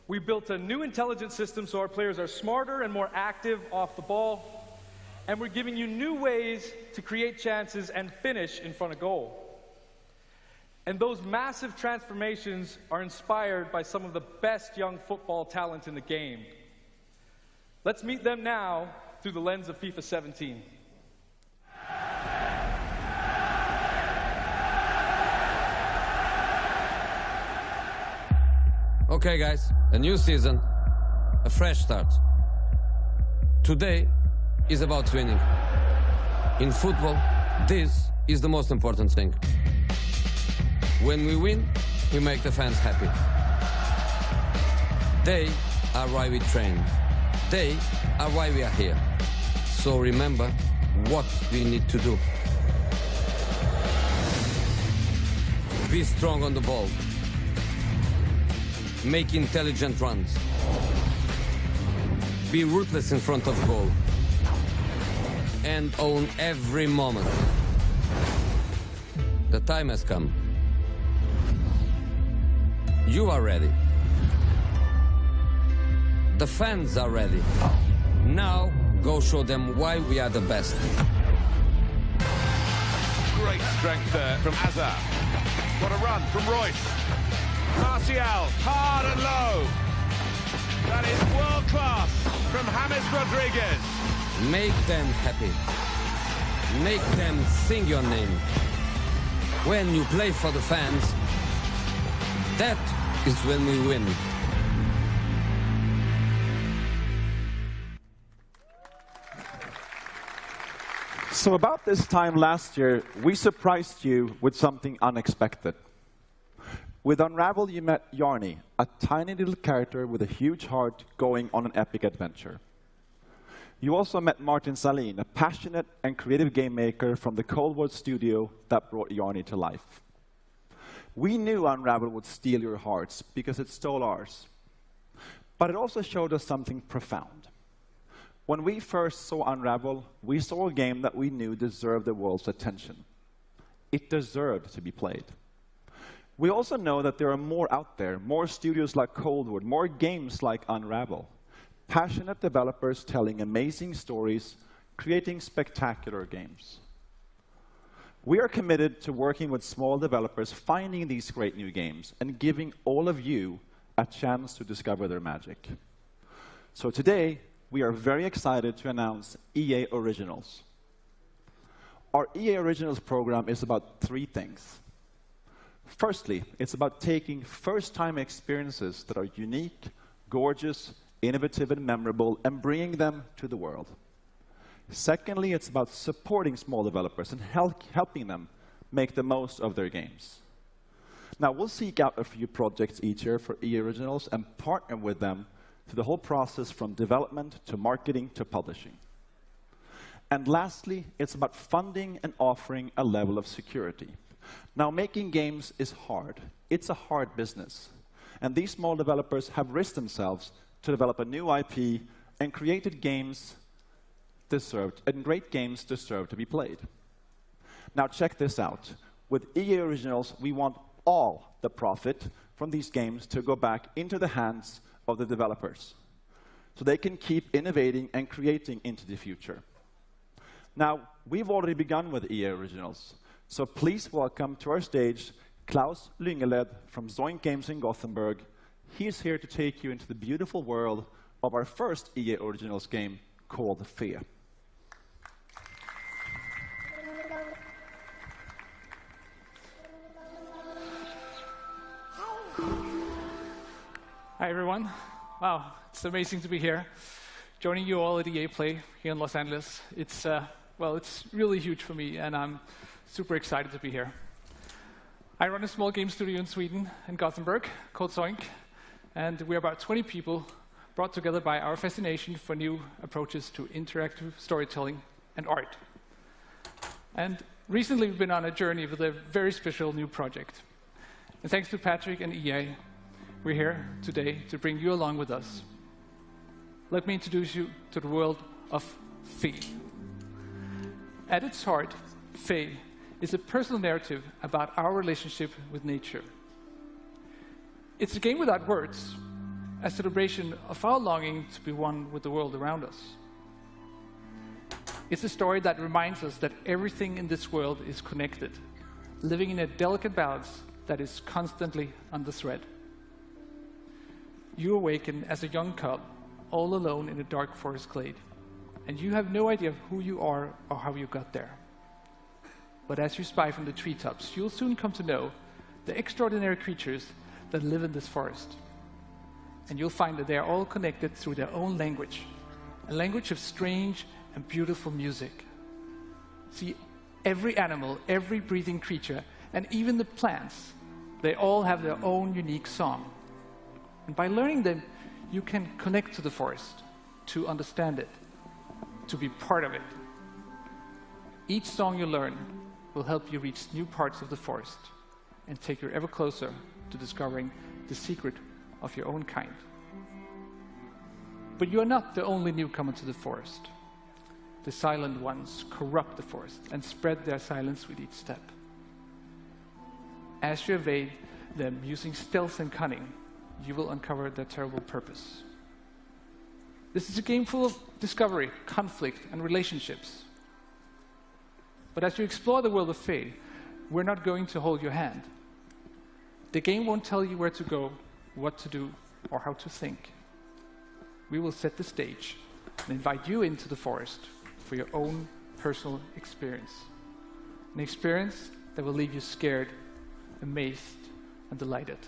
We built a new intelligence system so our players are smarter and more active off the ball. And we're giving you new ways to create chances and finish in front of goal. And those massive transformations are inspired by some of the best young football talent in the game. Let's meet them now through the lens of FIFA 17. Okay, guys, a new season, a fresh start. Today is about winning. In football, this is the most important thing. When we win, we make the fans happy. They are why we train. They are why we are here. So remember what we need to do. Be strong on the ball. Make intelligent runs. Be ruthless in front of goal. And own every moment. The time has come. You are ready. The fans are ready. Now, go show them why we are the best. Great strength there from Hazard. What a run from Royce. Martial, hard and low. That is world class from James Rodriguez. Make them happy. Make them sing your name. When you play for the fans, that is when we win. So about this time last year, we surprised you with something unexpected. With Unravel, you met Yarny, a tiny little character with a huge heart going on an epic adventure. You also met Martin Salin, a passionate and creative game maker from the Cold War studio that brought Yarny to life. We knew Unravel would steal your hearts because it stole ours. But it also showed us something profound. When we first saw Unravel, we saw a game that we knew deserved the world's attention. It deserved to be played. We also know that there are more out there, more studios like Cold War, more games like Unravel. Passionate developers telling amazing stories, creating spectacular games. We are committed to working with small developers, finding these great new games, and giving all of you a chance to discover their magic. So today, we are very excited to announce EA Originals. Our EA Originals program is about 3 things. Firstly, it's about taking first-time experiences that are unique, gorgeous, innovative, and memorable, and bringing them to the world. Secondly, it's about supporting small developers and helping them make the most of their games. Now, we'll seek out a few projects each year for EA Originals and partner with them through the whole process from development to marketing to publishing. And lastly, it's about funding and offering a level of security. Now, making games is hard. It's a hard business. And these small developers have risked themselves to develop a new IP and created games and great games deserve to be played. Now, check this out. With EA Originals, we want all the profit from these games to go back into the hands of the developers so they can keep innovating and creating into the future. Now, we've already begun with EA Originals. So please welcome to our stage Klaus Lyngeled from Zoink Games in Gothenburg. He's here to take you into the beautiful world of our first EA Originals game called Fe. Hi, everyone. Wow, it's amazing to be here, joining you all at EA Play here in Los Angeles. It's really huge for me, and I'm super excited to be here. I run a small game studio in Sweden, in Gothenburg, called Zoink, and we're about 20 people brought together by our fascination for new approaches to interactive storytelling and art. And recently, we've been on a journey with a very special new project. And thanks to Patrick and EA, we're here today to bring you along with us. Let me introduce you to the world of Fee. At its heart, Fee is a personal narrative about our relationship with nature. It's a game without words, a celebration of our longing to be one with the world around us. It's a story that reminds us that everything in this world is connected, living in a delicate balance that is constantly on the thread. You awaken as a young cub, all alone in a dark forest glade, and you have no idea who you are or how you got there. But as you spy from the treetops, you'll soon come to know the extraordinary creatures that live in this forest. And you'll find that they are all connected through their own language, a language of strange and beautiful music. See, every animal, every breathing creature, and even the plants, they all have their own unique song. And by learning them, you can connect to the forest, to understand it, to be part of it. Each song you learn will help you reach new parts of the forest and take you ever closer to discovering the secret of your own kind. But you are not the only newcomer to the forest. The silent ones corrupt the forest and spread their silence with each step. As you evade them using stealth and cunning, you will uncover their terrible purpose. This is a game full of discovery, conflict, and relationships. But as you explore the world of Fee, we're not going to hold your hand. The game won't tell you where to go, what to do, or how to think. We will set the stage and invite you into the forest for your own personal experience. An experience that will leave you scared, amazed, and delighted.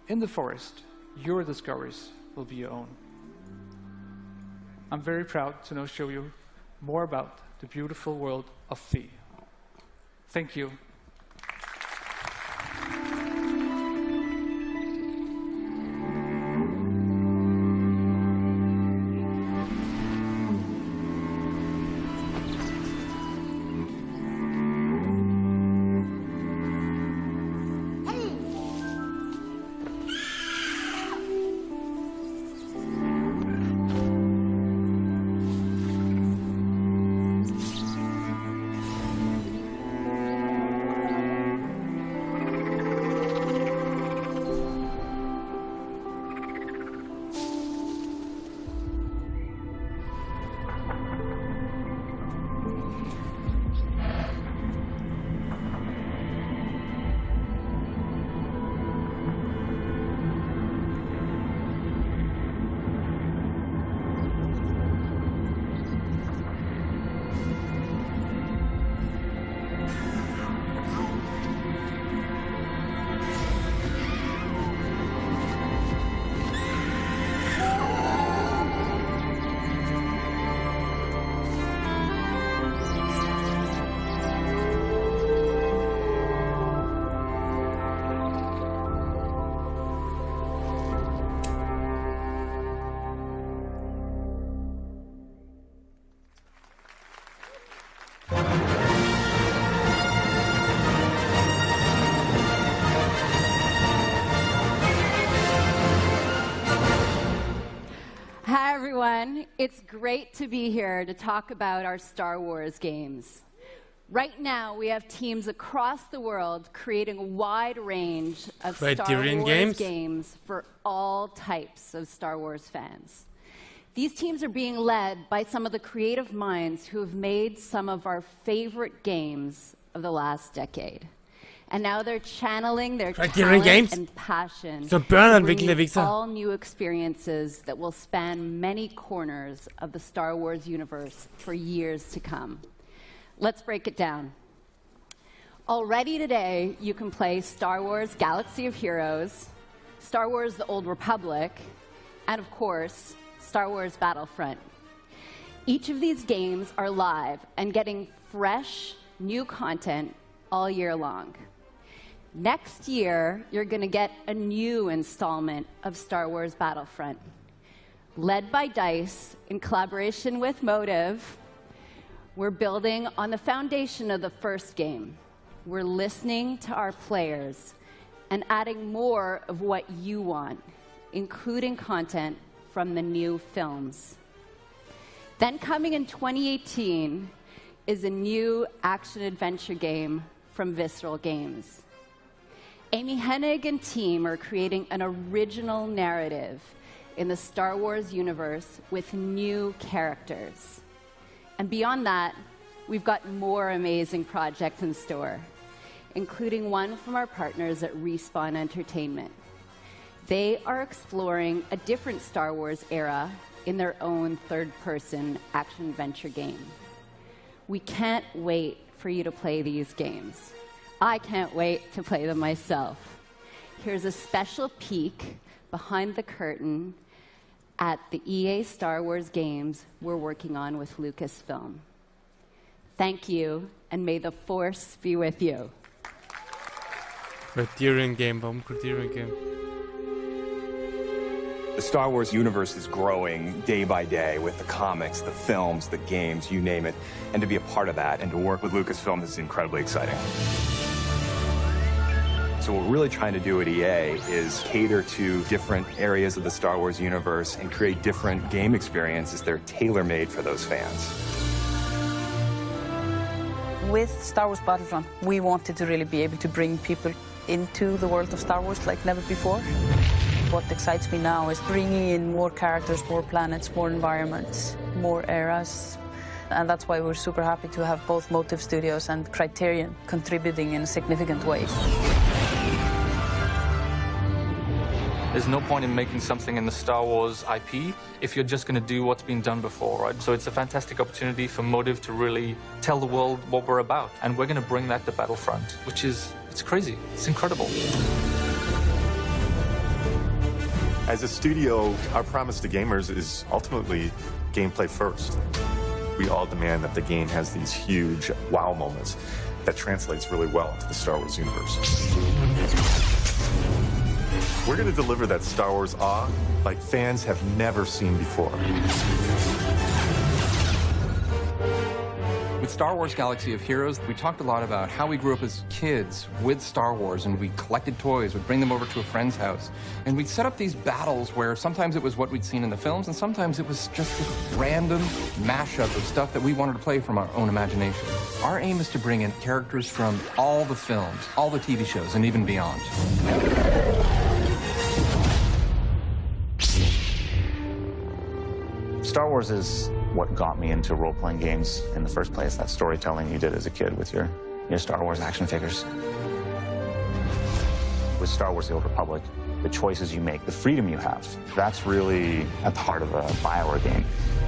In the forest, your discoveries will be your own. I'm very proud to now show you more about the beautiful world of Fee. Thank you. Hi, everyone. It's great to be here to talk about our Star Wars games. Right now, we have teams across the world creating a wide range of Star Wars games for all types of Star Wars fans. These teams are being led by some of the creative minds who have made some of our favorite games of the last decade. And now they're channeling their talent and passion to bring all new experiences that will span many corners of the Star Wars universe for years to come. Let's break it down. Already today, you can play Star Wars Galaxy of Heroes, Star Wars The Old Republic, and of course, Star Wars Battlefront. Each of these games are live and getting fresh, new content all year long. Next year, you're going to get a new installment of Star Wars Battlefront. Led by DICE, in collaboration with Motive, we're building on the foundation of the first game. We're listening to our players and adding more of what you want, including content from the new films. Then coming in 2018 is a new action-adventure game from Visceral Games. Amy Hennig and team are creating an original narrative in the Star Wars universe with new characters. And beyond that, we've got more amazing projects in store, including one from our partners at Respawn Entertainment. They are exploring a different Star Wars era in their own third-person action-adventure game. We can't wait for you to play these games. I can't wait to play them myself. Here's a special peek behind the curtain at the EA Star Wars games we're working on with Lucasfilm. Thank you, and may the Force be with you. Criterion Game, Criterion Game. The Star Wars universe is growing day by day with the comics, the films, the games, you name it. And to be a part of that and to work with Lucasfilm is incredibly exciting. So what we're really trying to do at EA is cater to different areas of the Star Wars universe and create different game experiences that are tailor-made for those fans. With Star Wars Battlefront, we wanted to really be able to bring people into the world of Star Wars like never before. What excites me now is bringing in more characters, more planets, more environments, more eras. And that's why we're super happy to have both Motive Studios and Criterion contributing in significant ways. There's no point in making something in the Star Wars IP if you're just going to do what's been done before, right? So it's a fantastic opportunity for Motive to really tell the world what we're about. And we're going to bring that to Battlefront, which is, it's crazy. It's incredible. As a studio, our promise to gamers is ultimately gameplay first. We all demand that the game has these huge wow moments that translates really well into the Star Wars universe. We're going to deliver that Star Wars awe like fans have never seen before. With Star Wars Galaxy of Heroes, we talked a lot about how we grew up as kids with Star Wars, and we collected toys, we'd bring them over to a friend's house, and we'd set up these battles where sometimes it was what we'd seen in the films, and sometimes it was just this random mashup of stuff that we wanted to play from our own imagination. Our aim is to bring in characters from all the films, all the TV shows, and even beyond. Star Wars is what got me into role-playing games in the first place, that storytelling you did as a kid with your Star Wars action figures. With Star Wars The Old Republic, the choices you make, the freedom you have, that's really at the heart of a BioWare game.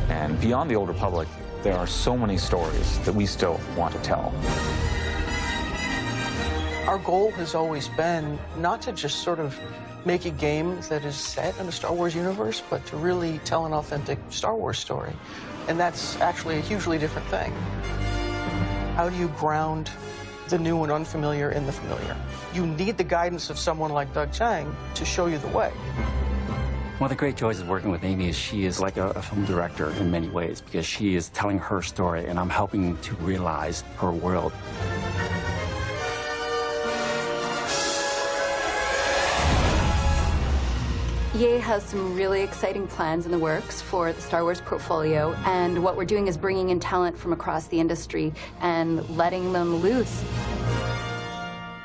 And beyond The Old Republic, there are so many stories that we still want to tell. Our goal has always been not to just sort of make a game that is set in the Star Wars universe, but to really tell an authentic Star Wars story. And that's actually a hugely different thing. How do you ground the new and unfamiliar in the familiar? You need the guidance of someone like Doug Chiang to show you the way. One of the great joys of working with Amy is she is like a film director in many ways, because she is telling her story and I'm helping to realize her world. EA has some really exciting plans in the works for the Star Wars portfolio, and what we're doing is bringing in talent from across the industry and letting them loose.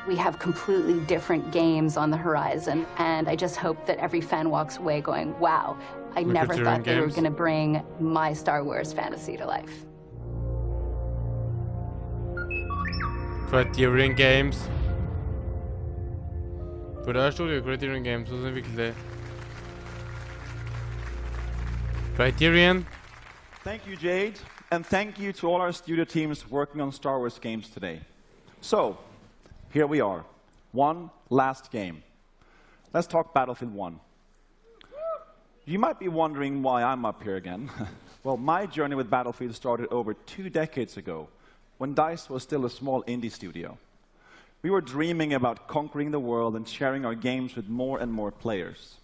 We have completely different games on the horizon, and I just hope that every fan walks away going, wow, I never thought they were going to bring my Star Wars fantasy to life. Criterion Games. På det här studiet Criterion Games, och sen vilket det Criterion. Thank you, Jade, and thank you to all our studio teams working on Star Wars games today. So, here we are, one last game. Let's talk Battlefield 1. You might be wondering why I'm up here again. Well, my journey with Battlefield started over 2 decades ago, when DICE was still a small indie studio. We were dreaming about conquering the world and sharing our games with more and more players.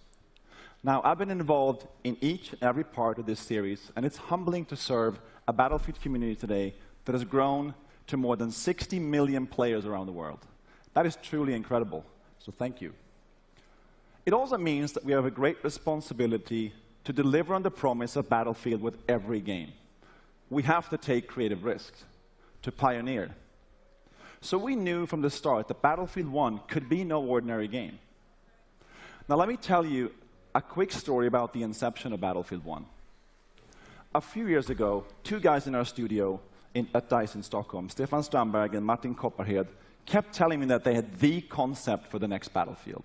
Now, I've been involved in each and every part of this series, and it's humbling to serve a Battlefield community today that has grown to more than 60 million players around the world. That is truly incredible, so thank you. It also means that we have a great responsibility to deliver on the promise of Battlefield with every game. We have to take creative risks, to pioneer. So we knew from the start that Battlefield 1 could be no ordinary game. Now let me tell you a quick story about the inception of Battlefield 1. A few years ago, 2 guys in our studio at DICE in Stockholm, Stefan Strandberg and Martin Kopparhed, kept telling me that they had the concept for the next Battlefield.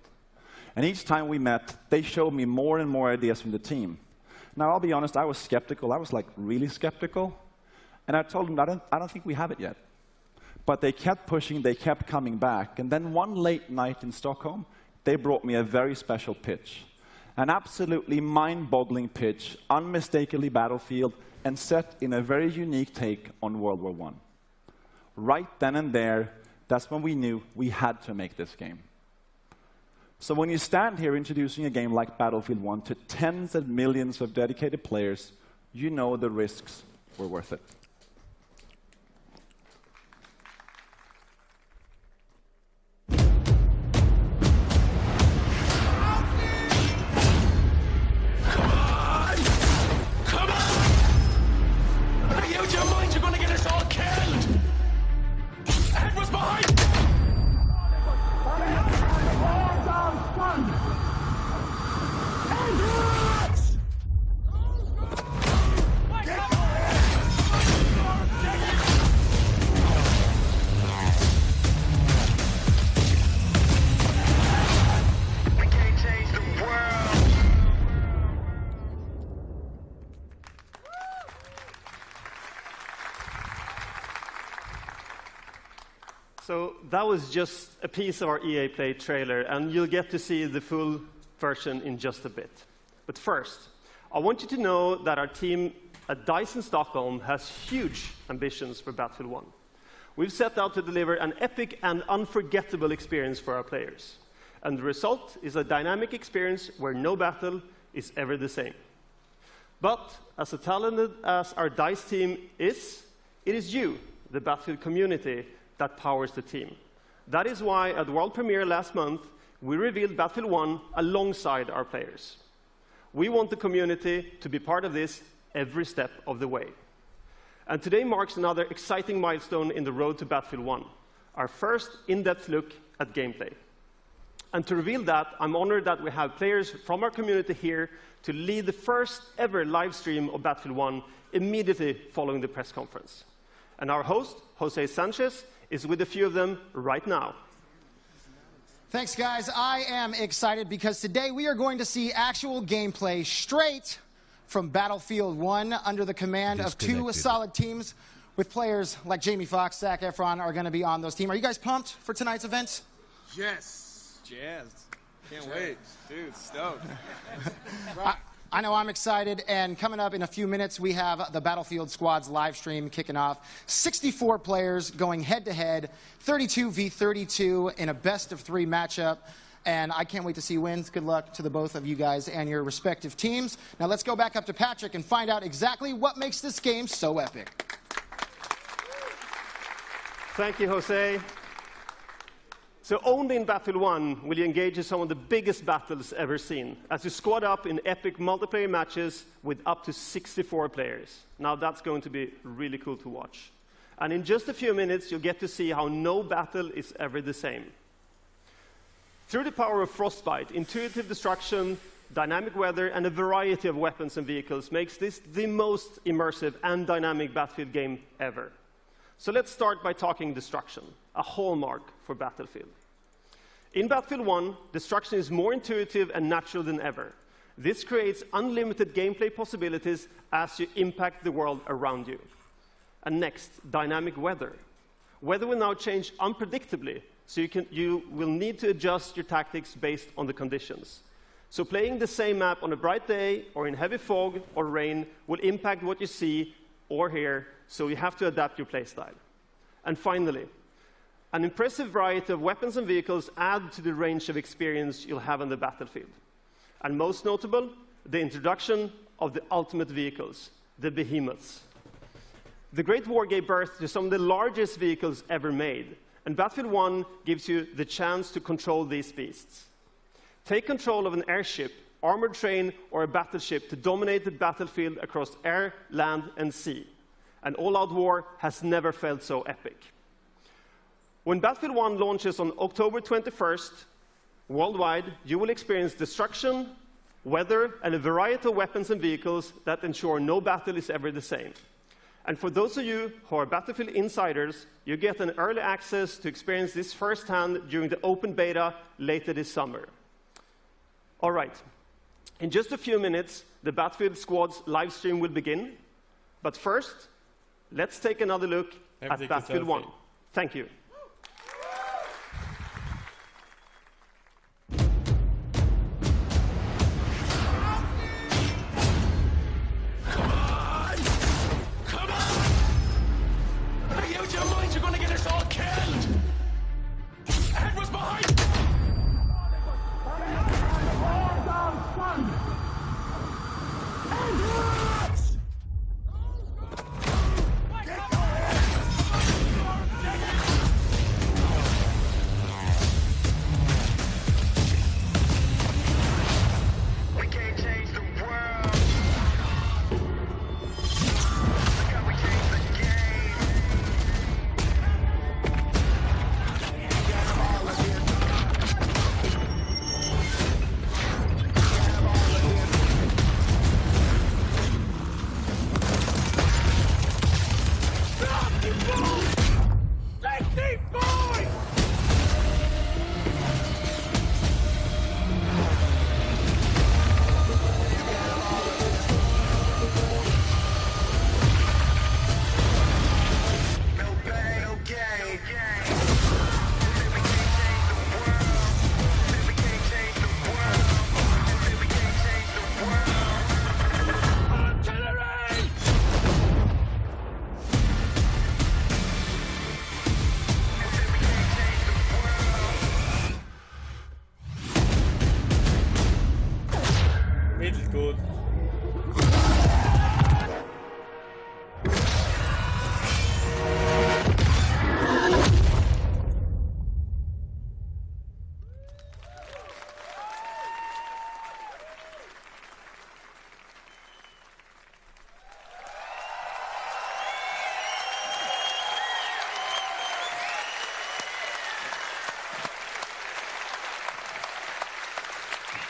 And each time we met, they showed me more and more ideas from the team. Now, I'll be honest, I was skeptical. I was like really skeptical. And I told them, I don't think we have it yet. But they kept pushing, they kept coming back. And then one late night in Stockholm, they brought me a very special pitch. An absolutely mind-boggling pitch, unmistakably Battlefield, and set in a very unique take on World War I. Right then and there, that's when we knew we had to make this game. So when you stand here introducing a game like Battlefield 1 to tens of millions of dedicated players, you know the risks were worth it. So that was just a piece of our EA Play trailer, and you'll get to see the full version in just a bit. But first, I want you to know that our team at DICE in Stockholm has huge ambitions for Battlefield 1. We've set out to deliver an epic and unforgettable experience for our players. And the result is a dynamic experience where no battle is ever the same. But as talented as our DICE team is, it is you, the Battlefield community, that powers the team. That is why at the world premiere last month, we revealed Battlefield 1 alongside our players. We want the community to be part of this every step of the way. And today marks another exciting milestone in the road to Battlefield 1, our first in-depth look at gameplay. And to reveal that, I'm honored that we have players from our community here to lead the first ever live stream of Battlefield 1 immediately following the press conference. And our host, Jose Sanchez, is with a few of them right now. Thanks, guys. I am excited because today we are going to see actual gameplay straight from Battlefield 1 under the command of 2 solid teams with players like Jamie Foxx, Zac Efron are going to be on those teams. Are you guys pumped for tonight's event? Yes. Jazzed. Can't wait. Dude, stoked. I know I'm excited, and coming up in a few minutes, we have the Battlefield Squads live stream kicking off. 64 players going head-to-head, 32 v 32 in a best-of-3 matchup, and I can't wait to see wins. Good luck to the both of you guys and your respective teams. Now let's go back up to Patrick and find out exactly what makes this game so epic. Thank you, Jose. So only in Battlefield 1 will you engage in some of the biggest battles ever seen, as you squad up in epic multiplayer matches with up to 64 players. Now that's going to be really cool to watch. And in just a few minutes, you'll get to see how no battle is ever the same. Through the power of Frostbite, intuitive destruction, dynamic weather, and a variety of weapons and vehicles makes this the most immersive and dynamic Battlefield game ever. So let's start by talking destruction, a hallmark for Battlefield. In Battlefield 1, destruction is more intuitive and natural than ever. This creates unlimited gameplay possibilities as you impact the world around you. And next, dynamic weather. Weather will now change unpredictably, so you will need to adjust your tactics based on the conditions. So playing the same map on a bright day or in heavy fog or rain will impact what you see or hear, so you have to adapt your playstyle. And finally, an impressive variety of weapons and vehicles add to the range of experience you'll have on the battlefield. And most notable, the introduction of the ultimate vehicles, the behemoths. The Great War gave birth to some of the largest vehicles ever made, and Battlefield 1 gives you the chance to control these beasts. Take control of an airship, armored train, or a battleship to dominate the battlefield across air, land, and sea. An all-out war has never felt so epic. When Battlefield 1 launches on October 21st, worldwide, you will experience destruction, weather, and a variety of weapons and vehicles that ensure no battle is ever the same. And for those of you who are Battlefield insiders, you get an early access to experience this firsthand during the open beta later this summer. All right, in just a few minutes, the Battlefield Squad's live stream will begin. But first, let's take another look at Battlefield 1. Thank you.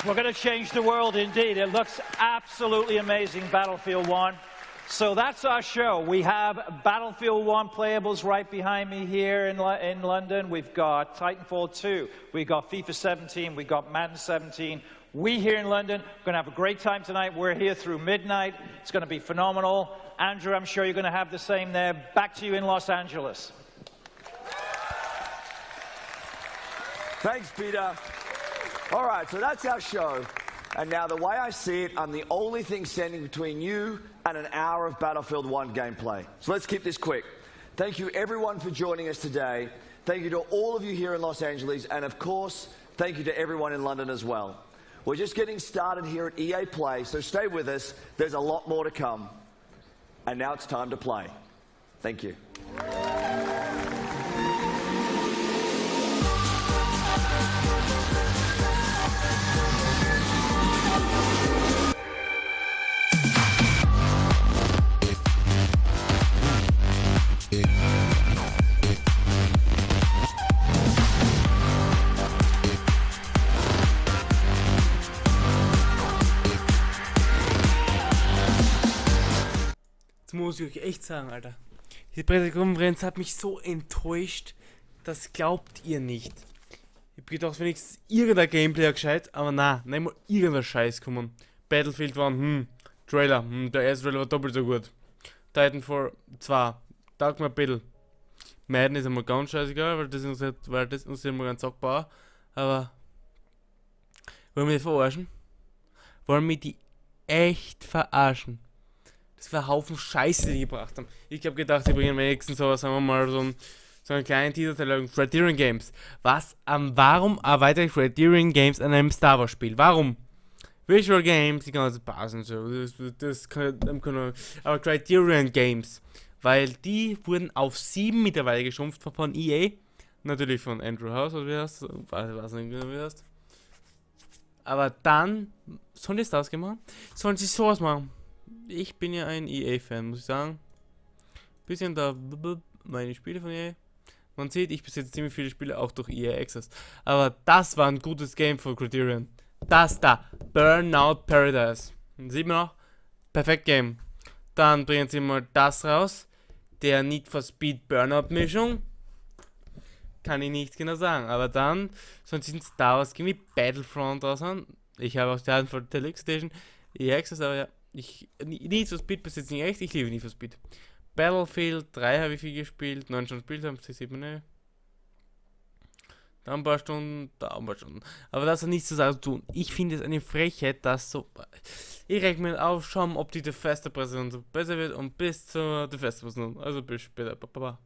We're going to change the world indeed. It looks absolutely amazing, Battlefield 1. So that's our show. We have Battlefield 1 playables right behind me here in London. We've got Titanfall 2. We've got FIFA 17. We've got Madden 17. We here in London are going to have a great time tonight. We're here through midnight. It's going to be phenomenal. Andrew, I'm sure you're going to have the same there. Back to you in Los Angeles. Thanks, Peter. All right, so that's our show. And now, the way I see it, I'm the only thing standing between you and an hour of Battlefield 1 gameplay. So let's keep this quick. Thank you, everyone, for joining us today. Thank you to all of you here in Los Angeles. And, of course, thank you to everyone in London as well. We're just getting started here at EA Play, so stay with us. There's a lot more to come. And now it's time to play. Thank you. Das muss ich euch echt sagen, Alter. Die Pressekonferenz hat mich so enttäuscht, das glaubt ihr nicht. Ich hab gedacht, wenigstens irgendein Gameplayer gescheit, aber nein, nicht mal irgendein Scheiß kommen. Battlefield 1, Trailer, der erste Trailer war doppelt so gut. Titanfall 2, taugt mir ein bisschen. Madden ist einmal ganz scheißegal, weil das interessiert mal ganz sackbar. Aber wollen wir die verarschen? Wollen wir die echt verarschen? Das war ein Haufen Scheiße, die gebracht haben. Ich habe gedacht, die bringen wenigstens so, sagen wir mal, so einen kleinen Titel, Criterion Games. Warum erweitere ich Criterion Games an einem Star Wars Spiel? Warum? Visual Games, die ganze passen so. Aber Criterion Games, weil die wurden auf 7 mittlerweile geschrumpft von EA. Natürlich von Andrew House, oder wie heißt? Weiß nicht, wie heißt. Aber dann sollen die das gemacht? Sollen sie sowas machen? Ich bin ja ein EA-Fan, muss ich sagen. Bisschen da meine Spiele von EA. Man sieht, ich besitze ziemlich viele Spiele, auch durch EA Access. Aber das war ein gutes Game für Criterion. Das da, Burnout Paradise. Sieht man noch? Perfekt Game. Dann bringen sie mal das raus. Der Need for Speed Burnout Mischung. Kann ich nicht genau sagen. Aber dann sollen sie ein Star Wars Game wie Battlefront raus haben. Ich habe auch die Daten von der Deluxe Station. EA Access, aber ja. Need for Speed besitze ich echt. Ich liebe Need for Speed. Battlefield 3 habe ich viel gespielt. 9 Stunden gespielt haben, das sieht man nicht. Da ein paar Stunden, da ein paar Stunden. Aber das hat nichts zu sagen zu tun. Ich finde es eine Frechheit, dass so. Ich reg mir auf, schauen, ob die feste Version so besser wird und bis zur feste Version. Also bis später. Baba.